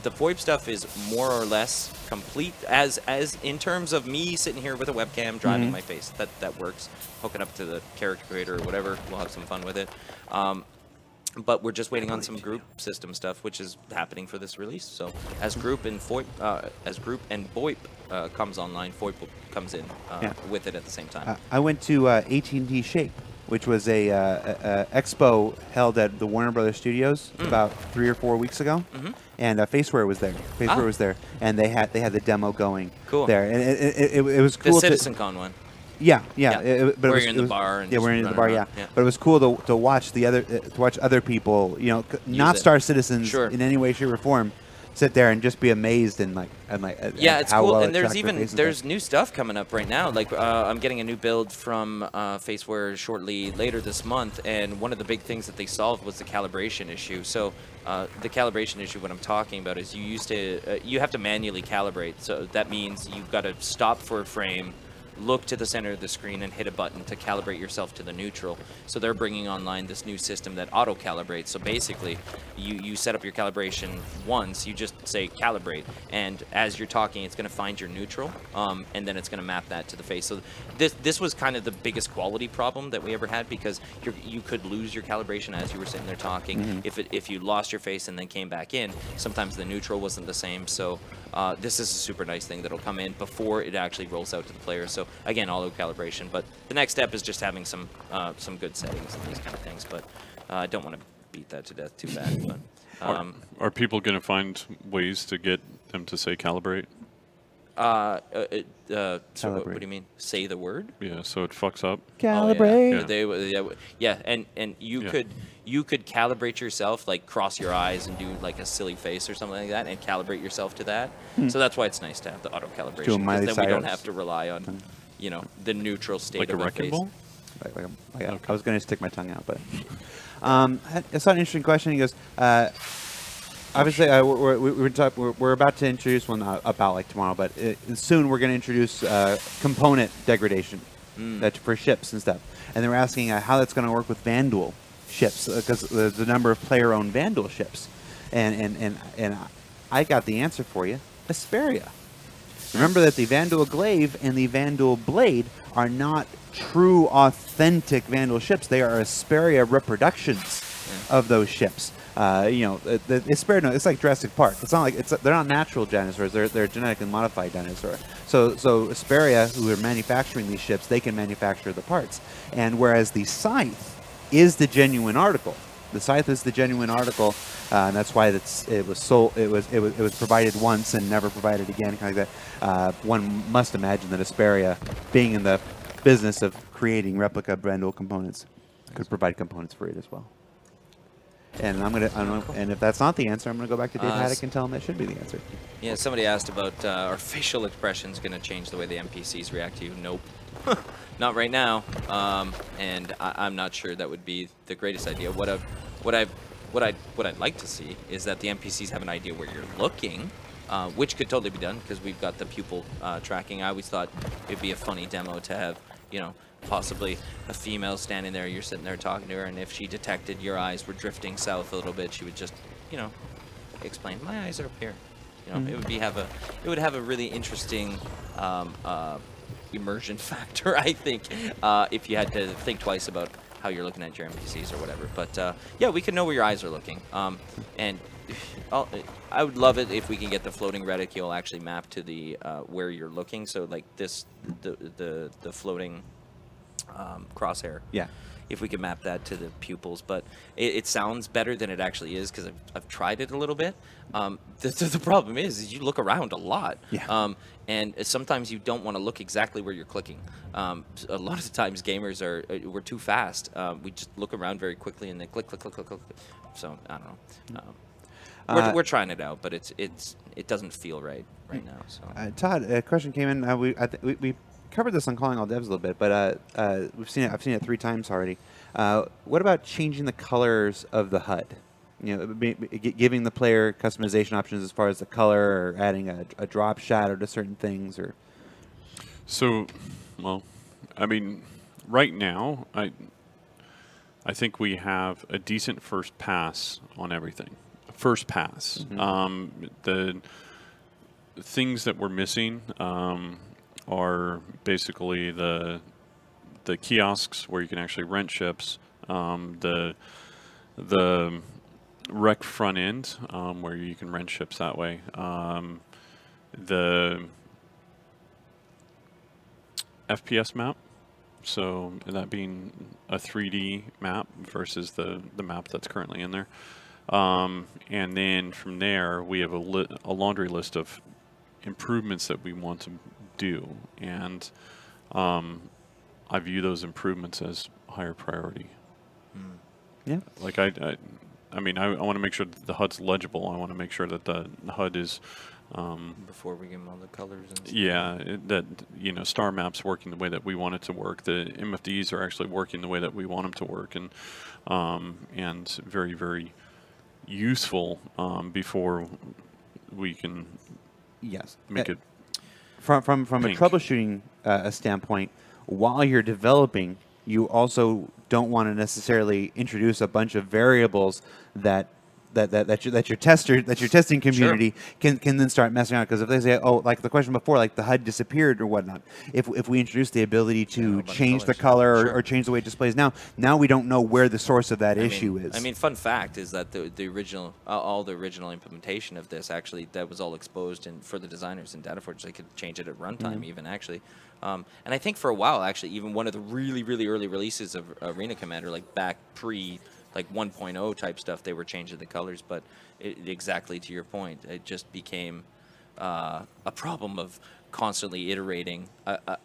the VoIP stuff is more or less complete as in terms of me sitting here with a webcam driving my face. That works. Hook it up to the character creator or whatever. We'll have some fun with it. But we're just waiting on some group system stuff, which is happening for this release. So as group and VoIP comes online, VoIP comes in with it at the same time. I went to AT&T Shape, which was a expo held at the Warner Brothers Studios about 3 or 4 weeks ago, and Faceware was there. Faceware was there, and they had the demo going there, and it was cool. The CitizenCon one. Yeah. Where you're in the bar. And we're in the bar. around. Yeah, but it was cool to watch other people, not Star Citizens in any way, shape, or form, sit there and just be amazed and yeah, it's how cool. well And there's new stuff coming up right now. Like I'm getting a new build from Faceware shortly later this month, and one of the big things that they solved was the calibration issue. So the calibration issue, what I'm talking about, is you have to manually calibrate. So that means you've got to stop for a frame, look to the center of the screen and hit a button to calibrate yourself to the neutral. So they're bringing online this new system that auto-calibrates. So basically, you set up your calibration once, you just say calibrate, and as you're talking, it's going to find your neutral, and then it's going to map that to the face. So this was kind of the biggest quality problem that we ever had, because you could lose your calibration as you were sitting there talking. If you lost your face and then came back in, sometimes the neutral wasn't the same. So this is a super nice thing that'll come in before it actually rolls out to the player. So again, auto calibration, but the next step is just having some good settings and these kind of things. But I don't want to beat that to death too bad. But are people going to find ways to get them to say calibrate? So what do you mean? Say the word? Yeah, so it fucks up. Calibrate. And you could calibrate yourself, like cross your eyes and do like a silly face or something like that, and calibrate yourself to that. So that's why it's nice to have the auto calibration, because then we don't have to rely on, the neutral state Like of a the wrecking face. ball? I was going to stick my tongue out, but I saw an interesting question. He goes, obviously, we're about to introduce one about like tomorrow, but soon we're going to introduce component degradation for ships and stuff. And they were asking how that's going to work with Vanduul ships, because there's a number of player-owned Vanduul ships. And I got the answer for you. Asperia. Remember that the Vandal Glaive and the Vandal Blade are not true, authentic Vandal ships. They are Asperia reproductions of those ships. You know, the Asperia, it's like Jurassic Park. It's not like they're not natural dinosaurs. They're genetically modified dinosaurs. So Asperia, who are manufacturing these ships, they can manufacture the parts. And whereas the Scythe is the genuine article. The Scythe is the genuine article, and that's why it was sold. It was provided once and never provided again, kind of like that. One must imagine that Asperia, being in the business of creating replica Vandal components, could provide components for it as well. And and if that's not the answer, I'm gonna go back to Dave Haddock and tell him that should be the answer. Yeah, somebody asked about are facial expressions going to change the way the NPCs react to you? Nope, not right now. And I'm not sure that would be the greatest idea. What I'd like to see is that the NPCs have an idea where you're looking, which could totally be done because we've got the pupil tracking. I always thought it'd be a funny demo to have, you know, possibly a female standing there, you're sitting there talking to her, and if she detected your eyes were drifting south a little bit, she would just, you know, explain, my eyes are up here. You know, it would have a really interesting immersion factor, I think, if you had to think twice about how you're looking at your NPCs or whatever. But yeah, we can know where your eyes are looking. And I would love it if we can get the floating reticule actually mapped to the where you're looking. So like this, the floating crosshair. Yeah. If we can map that to the pupils, but it sounds better than it actually is because I've tried it a little bit. The problem is you look around a lot, and sometimes you don't want to look exactly where you're clicking. A lot of the times gamers we're too fast. We just look around very quickly and then click, click, click, click, click. So I don't know. We're trying it out, but it doesn't feel right now. So Todd, a question came in. We covered this on Calling All Devs a little bit, but I've seen it 3 times already. What about changing the colors of the HUD? You know, giving the player customization options as far as the color, or adding a drop shadow to certain things, or. So, well, I mean, right now, I think we have a decent first pass on everything. First pass. Mm-hmm. The things that we're missing are basically the kiosks where you can actually rent ships, the rec front end where you can rent ships that way, the FPS map, so that being a 3D map versus the map that's currently in there, and then from there we have a laundry list of improvements that we want to do, and I view those improvements as higher priority. Yeah. Like I mean, I want to make sure that the HUD's legible. I want to make sure that the HUD is. Before we give them all the colors and stuff. Yeah, that, you know, star maps working the way that we want it to work. The MFDs are actually working the way that we want them to work, and very, very useful before we can make it. From a troubleshooting standpoint, while you're developing, you also don't want to necessarily introduce a bunch of variables that your testing community can then start messing around, because if they say, oh, like the question before, like the HUD disappeared or whatnot, if we introduce the ability to change the color or change the way it displays, now we don't know where the source of that issue is. I mean, fun fact is that the original all the original implementation of this, actually, that was all exposed for the designers in DataForge. They could change it at runtime even, actually. And I think for a while, actually, even one of the really, really early releases of Arena Commander, like back pre like 1.0 type stuff, they were changing the colors, but exactly to your point, it just became a problem of constantly iterating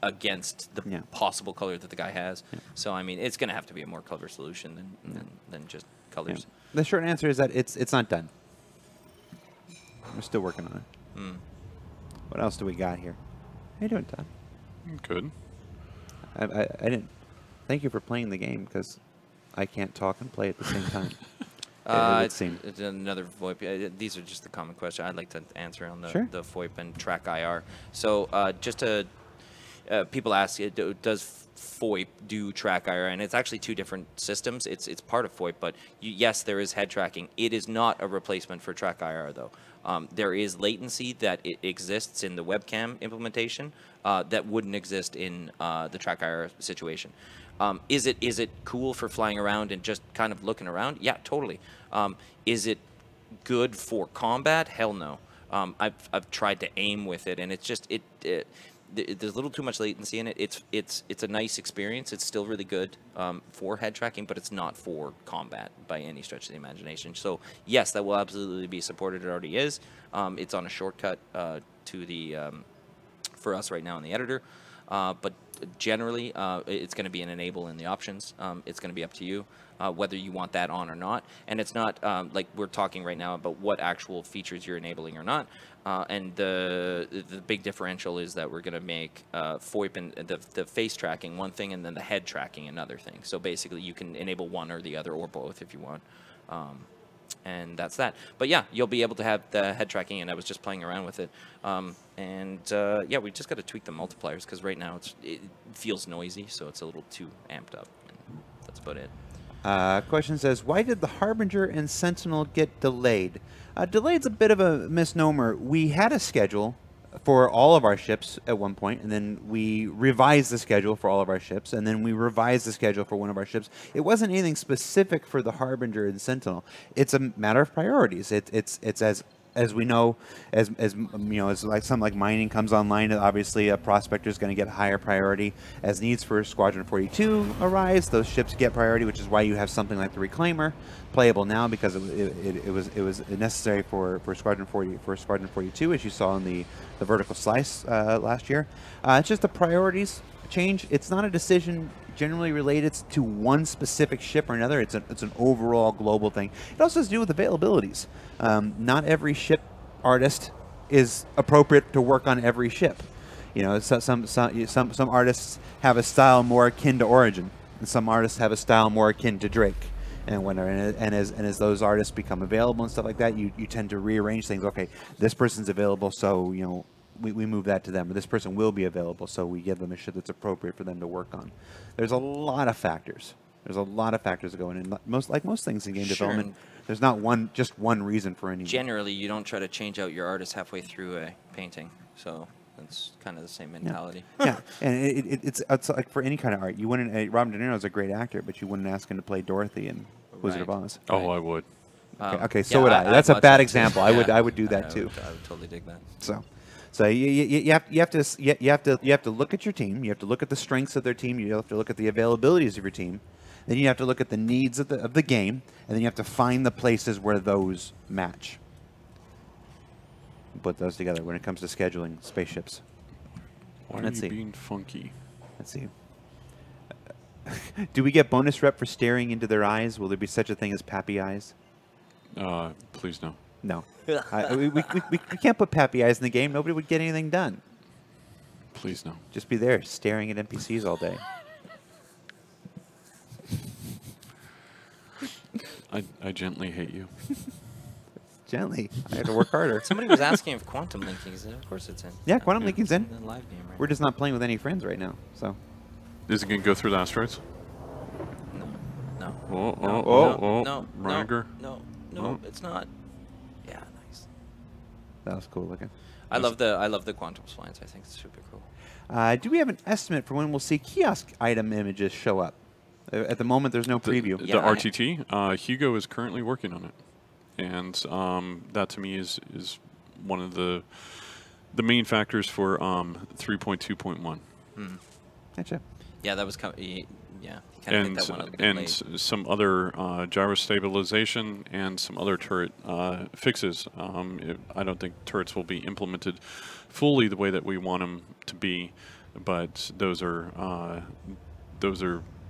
against the possible color that the guy has. So I mean, it's going to have to be a more clever solution than just colors. The short answer is that it's not done. We're still working on it. What else do we got here? How you doing, Todd? Good. I didn't. Thank you for playing the game, because I can't talk and play at the same time. It's another VoIP. These are just the common question I'd like to answer on the VoIP and track IR. So just to people ask, does FOIP do track IR, and it's actually 2 different systems. It's part of FOIP, but yes, there is head tracking. It is not a replacement for track IR, though. There is latency that exists in the webcam implementation that wouldn't exist in the track IR situation. Is it cool for flying around and just kind of looking around? Yeah, totally. Is it good for combat? Hell no. I've tried to aim with it, and it's just there's a little too much latency in it. It's a nice experience. It's still really good for head tracking, but it's not for combat by any stretch of the imagination. So yes, that will absolutely be supported. It already is. It's on a shortcut to the for us right now in the editor, but generally it's going to be an enable in the options. It's going to be up to you whether you want that on or not. And it's not like we're talking right now about what actual features you're enabling or not. And the big differential is that we're going to make FOIP and the face tracking one thing, and then the head tracking another thing. So basically, you can enable one or the other or both if you want. And that's that. But yeah, you'll be able to have the head tracking, and I was just playing around with it. Yeah, we just got to tweak the multipliers because right now it feels noisy, so it's a little too amped up. And that's about it. Question says, why did the Harbinger and Sentinel get delayed? Delayed's a bit of a misnomer. We had a schedule for all of our ships at one point, and then we revised the schedule for all of our ships, and then we revised the schedule for one of our ships. It wasn't anything specific for the Harbinger and Sentinel. It's a matter of priorities. It's as we know, as you know, as like something like mining comes online, obviously a prospector is going to get higher priority. As needs for Squadron 42 arise, those ships get priority, which is why you have something like the Reclaimer playable now, because it was necessary for Squadron 42, as you saw in the vertical slice last year. It's just the priorities change. It's not a decision generally related to one specific ship or another. It's an overall global thing. It also has to do with availabilities. Not every ship artist is appropriate to work on every ship. You know, some artists have a style more akin to Origin, and some artists have a style more akin to Drake. And as those artists become available and stuff like that, you tend to rearrange things. Okay, this person's available, so you know we move that to them. Or this person will be available, so we give them a ship that's appropriate for them to work on. There's a lot of factors. There's a lot of factors that go in. And like most things in game development, there's not just one reason for any. Generally, you don't try to change out your artist halfway through a painting. So that's kind of the same mentality. Yeah, and it's like for any kind of art. You wouldn't. Robin De Niro is a great actor, but you wouldn't ask him to play Dorothy in Wizard of Oz. Oh, I would. Okay, so would I. That's a bad example. I would do that too. I would totally dig that. So you have to look at your team. You have to look at the strengths of their team. You have to look at the availabilities of your team. Then you have to look at the needs of the game, and then you have to find the places where those match. Put those together when it comes to scheduling spaceships. Why are you being funky? Let's see. Do we get bonus rep for staring into their eyes? Will there be such a thing as Papy eyes? Please no. No. We can't put Papy eyes in the game. Nobody would get anything done. Please no. Just be there staring at NPCs all day. I gently hate you. Gently. I have to work harder. Somebody was asking if quantum linking is in. Of course it's in. Yeah, quantum linking's in. The live game, right? We're just not playing with any friends right now. So. Is it going to go through the asteroids? No. No. Rager. No, it's not. Yeah, nice. That was cool looking. I love the quantum splines. I think it's super cool. Do we have an estimate for when we'll see kiosk item images show up? At the moment, there's no preview. The RTT, Hugo is currently working on it, and that to me is one of the main factors for 3.2.1. Gotcha. Yeah, that was yeah. And some other gyro stabilization and some other turret fixes. I don't think turrets will be implemented fully the way that we want them to be, but those are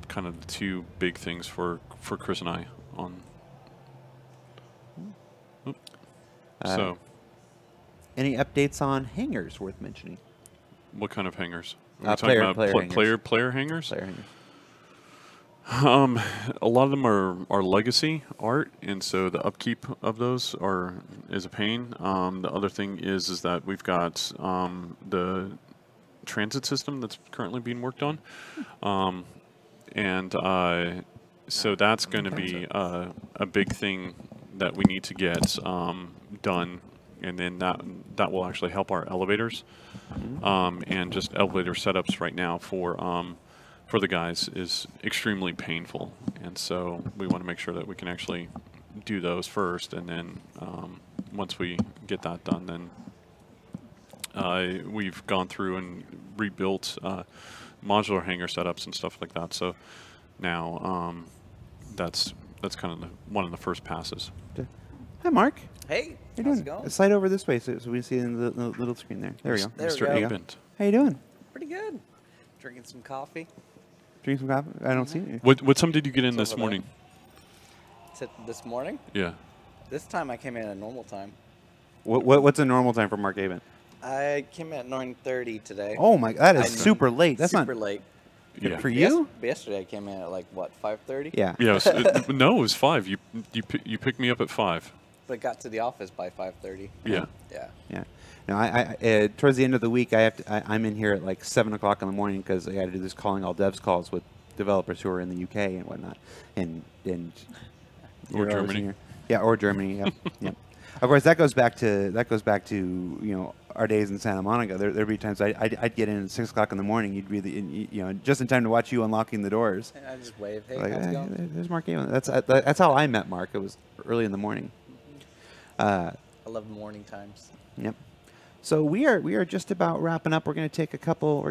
kind of the two big things for Chris and I on. So, any updates on hangars worth mentioning? What kind of hangars? Player hangars. Player hangars. Player hangars. A lot of them are legacy art, and so the upkeep of those is a pain. The other thing is that we've got the transit system that's currently being worked on. So that's going to be a big thing that we need to get done, and then that will actually help our elevators, and just elevator setups right now for the guys is extremely painful, and so we want to make sure that we can actually do those first, and then once we get that done, then we've gone through and rebuilt modular hangar setups and stuff like that. So now that's kind of one of the first passes. Okay. Hi, Mark. Hey, How you how's doing? it going? Slide over this way so we see in the little screen there. There we go. There we Mr. go. Abent. How you doing? Pretty good. Drinking some coffee. Drinking some coffee? I don't see you. What time did you get in It's this over morning? This morning? Yeah. This time I came in at normal time. What's a normal time for Mark Avon? I came in at 9:30 today. Oh my, that is I- super late. That's super not late. Yeah. for you. Yesterday I came in at like what 5:30. Yeah. Yeah. No, it was 5. You picked me up at 5. But got to the office by 5:30. Yeah. Yeah. Yeah. No, I towards the end of the week, I'm in here at like 7 o'clock in the morning because I got to do this calling all devs calls with developers who are in the UK and whatnot, and Or you're always Germany. in here. Yeah, or Germany. Yeah, yeah. Of course, that goes back to our days in Santa Monica. There'd be times I'd get in at 6 o'clock in the morning. You'd be just in time to watch you unlocking the doors. And I just wave, hey, Like, how's it going? there's Mark Avon. That's how I met Mark. It was early in the morning. I love morning times. Yep. So we are just about wrapping up. We're going to take a couple.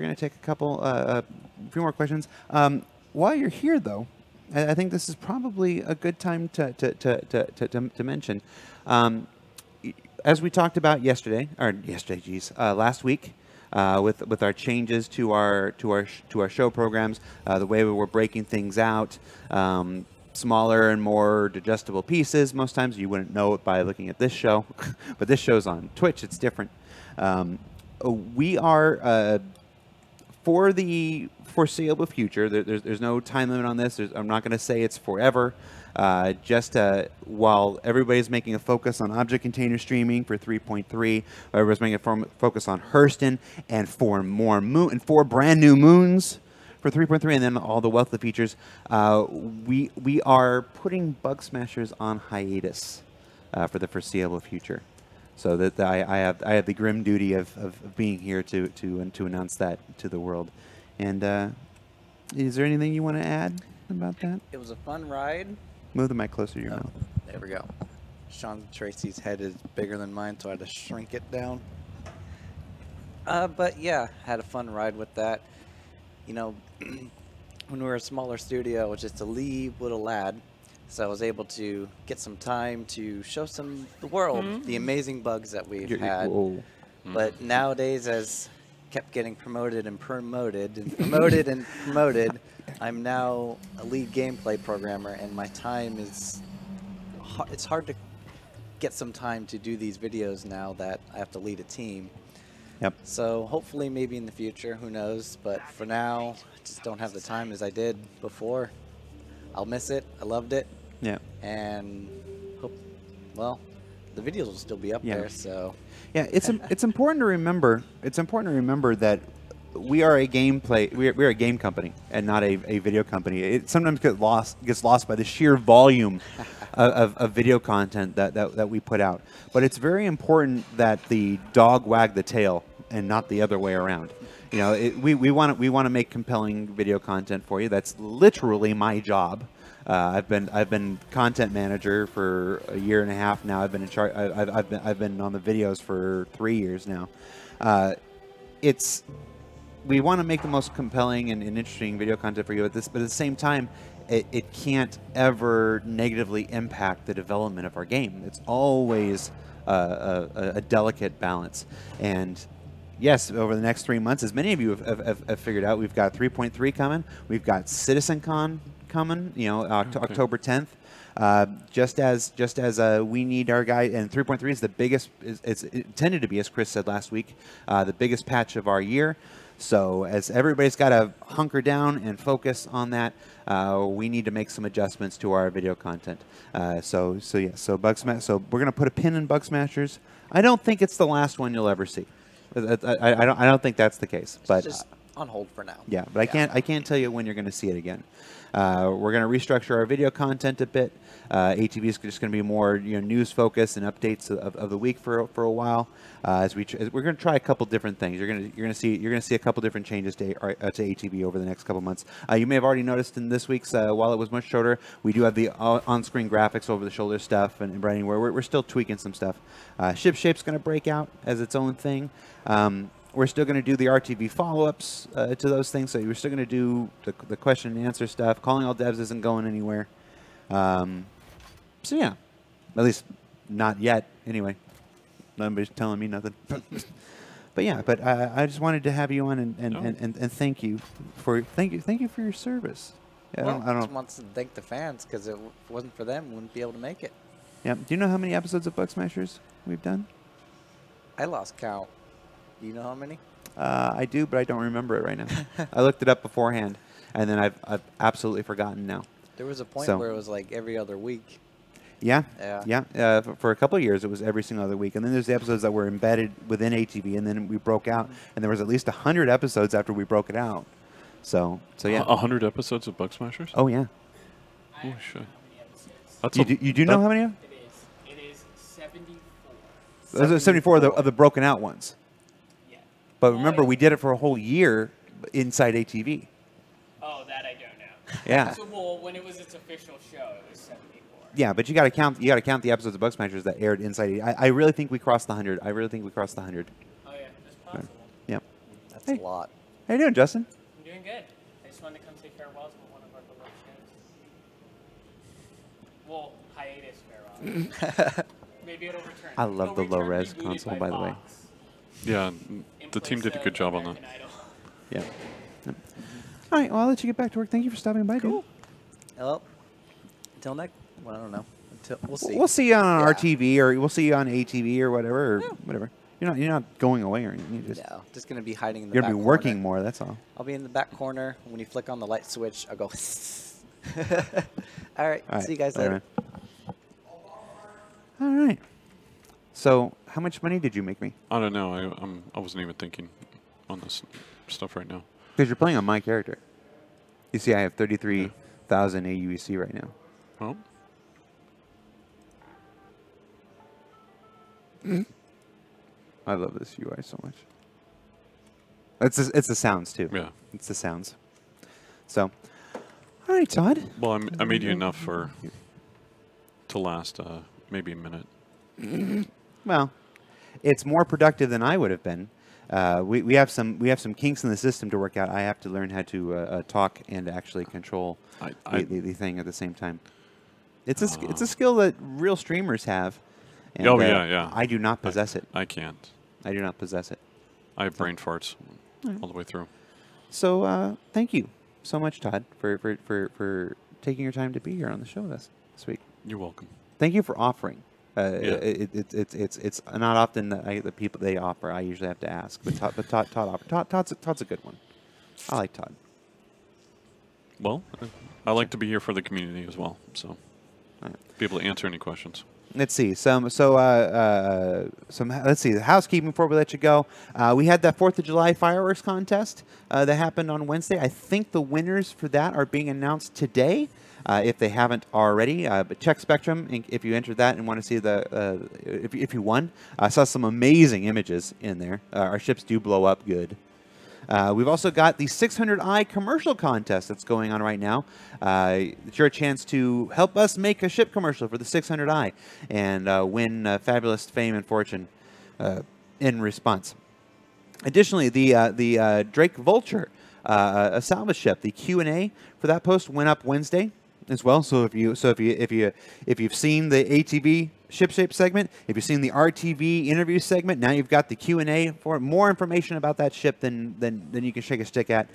A few more questions. While you're here, though, I think this is probably a good time to mention. As we talked about last week, with our changes to our show programs, the way we were breaking things out. Smaller and more digestible pieces. Most times you wouldn't know it by looking at this show, but this show's on Twitch. It's different. We are for the foreseeable future. There's no time limit on this. I'm not going to say it's forever. While everybody's making a focus on object container streaming for 3.3, everybody's making a focus on Hurston and 4 brand new moons for 3.3, and then all the wealth of features. We are putting Bug Smashers on hiatus for the foreseeable future. So that I have the grim duty of being here to announce that to the world. And is there anything you want to add about that? It was a fun ride. Move the mic closer to your mouth. There we go. Sean Tracy's head is bigger than mine, so I had to shrink it down. But yeah, had a fun ride with that. When we were a smaller studio, I was just a little lad. So I was able to get some time to show the world the amazing bugs that we've had. Whoa. But nowadays, as kept getting promoted and promoted and promoted and promoted, I'm now a lead gameplay programmer, and my time is it's hard to get some time to do these videos now that I have to lead a team. Yep. So hopefully maybe in the future, who knows, but for now I just don't have the time as I did before. I'll miss it. I loved it. Yeah. And the videos will still be up there, so yeah, it's important to remember. It's important to remember that we are a we're a game company and not a video company. It sometimes gets lost by the sheer volume of video content that we put out. But it's very important that the dog wag the tail and not the other way around. We want to make compelling video content for you. That's literally my job. I've been content manager for a year and a half now. I've been in charge. I've been on the videos for 3 years now. We want to make the most compelling and interesting video content for you. But at the same time, it can't ever negatively impact the development of our game. It's always a delicate balance. And yes, over the next 3 months, as many of you have figured out, we've got 3.3 coming. We've got CitizenCon coming, October 10th. Just as we need our guy, and 3.3 is the biggest. It's intended to be, as Chris said last week, the biggest patch of our year. So as everybody's got to hunker down and focus on that, we need to make some adjustments to our video content. So we're gonna put a pin in Bug Smashers. I don't think it's the last one you'll ever see. I don't think that's the case. It's But just on hold for now. yeah, but I can't tell you when you're going to see it again. We're going to restructure our video content a bit. ATV is just going to be more news focused and updates of the week for a while. We're going to try a couple different things. You're going to see a couple different changes to ATV over the next couple months. You may have already noticed in this week's while it was much shorter, we do have the on-screen graphics over the shoulder stuff and branding where we're still tweaking some stuff. Ship shape's going to break out as its own thing. We're still going to do the RTV follow-ups to those things, so we're still going to do the question and answer stuff. Calling all devs isn't going anywhere. So yeah, at least not yet. Anyway, nobody's telling me nothing. But yeah, I just wanted to have you on and thank you for your service. Well, I just want to thank the fans because if it wasn't for them, we wouldn't be able to make it. Yeah. Do you know how many episodes of Bug Smashers we've done? I lost count. Do you know how many? I do, but I don't remember it right now. I looked it up beforehand, and then I've absolutely forgotten now. There was a point where it was like every other week. Yeah. Yeah. For a couple of years, it was every single other week, and then there's the episodes that were embedded within ATV, and then we broke out, and there was at least 100 episodes after we broke it out. So yeah. 100 episodes of Bug Smashers? Oh yeah. Oh shit. That's you do know how many? It is 74. Those are 74 of the broken out ones. Yeah. But remember, we did it for a whole year inside ATV. Oh, that I don't know. Yeah. So, well, when it was its official show, it was 74. Yeah, but you got to count. You got to count the episodes of Bug Smashers that aired inside. I really think we crossed the 100. I really think we crossed the 100. Oh yeah, that's possible. Yep. That's a lot. How you doing, Justin? I'm doing good. I just wanted to come say farewells with one of our beloved shows. Well, hiatus farewell. Maybe it'll return. I love the It'll return low-res rebooted console, by the way. Fox Yeah, in the team place did a good of job on that. American Idol. Yeah. Yep. All right. Well, I'll let you get back to work. Thank you for stopping by, dude. Well, until next. Well, I don't know. Until we'll see. We'll see you on Yeah. RTV, or we'll see you on ATV, or whatever, or whatever. You're not going away or anything. You're just No, just gonna be hiding in the you're back gonna be working corner. more. That's all. I'll be in the back corner. When you flick on the light switch, I'll go. All right. All right. See you guys Later, later. man. All right. So, how much money did you make me? I don't know. I wasn't even thinking on this stuff right now. Because you're playing on my character. You see, I have 33,000 AUEC right now. Well, I love this UI so much. It's the sounds too. yeah. It's the sounds. So, all right, Todd. Well, I made you enough to last maybe a minute. Well, it's more productive than I would have been. We have some kinks in the system to work out. I have to learn how to talk and actually control the thing at the same time. It's a skill that real streamers have. And, Oh, yeah. I do not possess it. I can't. I do not possess it. I have brain farts all the way through. So thank you so much, Todd, for taking your time to be here on the show with us this week. You're welcome. Thank you for offering. Yeah. It's not often that the people they offer. I usually have to ask, but Todd offered. Todd's a good one. I like Todd. Well, I like to be here for the community as well, so be able to answer any questions. Let's see. Let's see. The housekeeping before we let you go. We had that 4th of July fireworks contest that happened on Wednesday. I think the winners for that are being announced today, if they haven't already. But check Spectrum if you entered that and want to see if you won. I saw some amazing images in there. Our ships do blow up good. We've also got the 600i commercial contest that's going on right now. It's your chance to help us make a ship commercial for the 600i and win fabulous fame and fortune in response. Additionally, the Drake Vulture, a salvage ship, the Q&A for that post went up Wednesday as well. So if you've seen the ATV ship shape segment, if you've seen the RTV interview segment, now you've got the Q&A for more information about that ship than you can shake a stick at.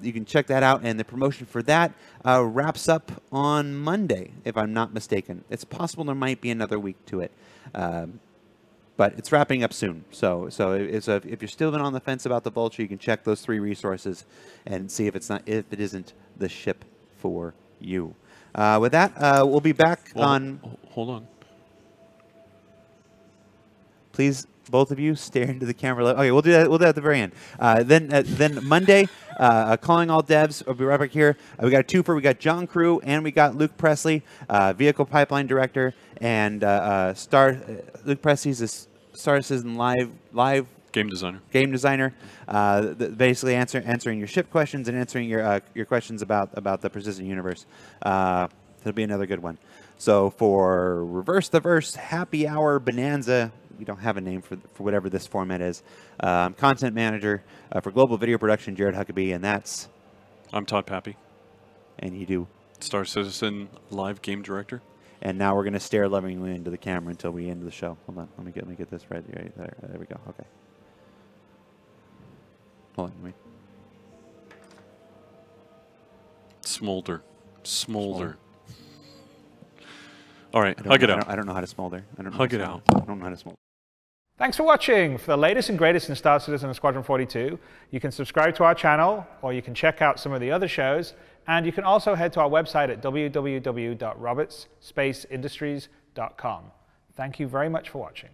You can check that out, and the promotion for that wraps up on Monday, if I'm not mistaken. It's possible there might be another week to it, but it's wrapping up soon. So if you're still been on the fence about the Vulture, you can check those 3 resources and see if it isn't the ship for you. With that, we'll be back on. Hold on. please, both of you, stare into the camera. Okay, we'll do that. We'll do that at the very end. Then Monday, calling all devs. We'll be right back here. We got a twofer. We got John Crew and we got Luke Presley, vehicle pipeline director, and Luke Presley's a Star Citizen live game designer. Basically answering your ship questions and answering your questions about the persistent universe. It'll be another good one. So for Reverse the Verse Happy Hour Bonanza. We don't have a name for whatever this format is. I'm content manager for global video production, Jared Huckabee, and I'm Todd Papy. And you do Star Citizen live game director. And now we're gonna stare lovingly into the camera until we end the show. Hold on, let me get this right there. There we go. Okay. Hold on, wait. Smolder. All right, hug it out. I don't know how to smolder. Hug it out. I don't know how to smolder. Thanks for watching. For the latest and greatest in Star Citizen and Squadron 42, you can subscribe to our channel, or you can check out some of the other shows, and you can also head to our website at www.robertsspaceindustries.com. Thank you very much for watching.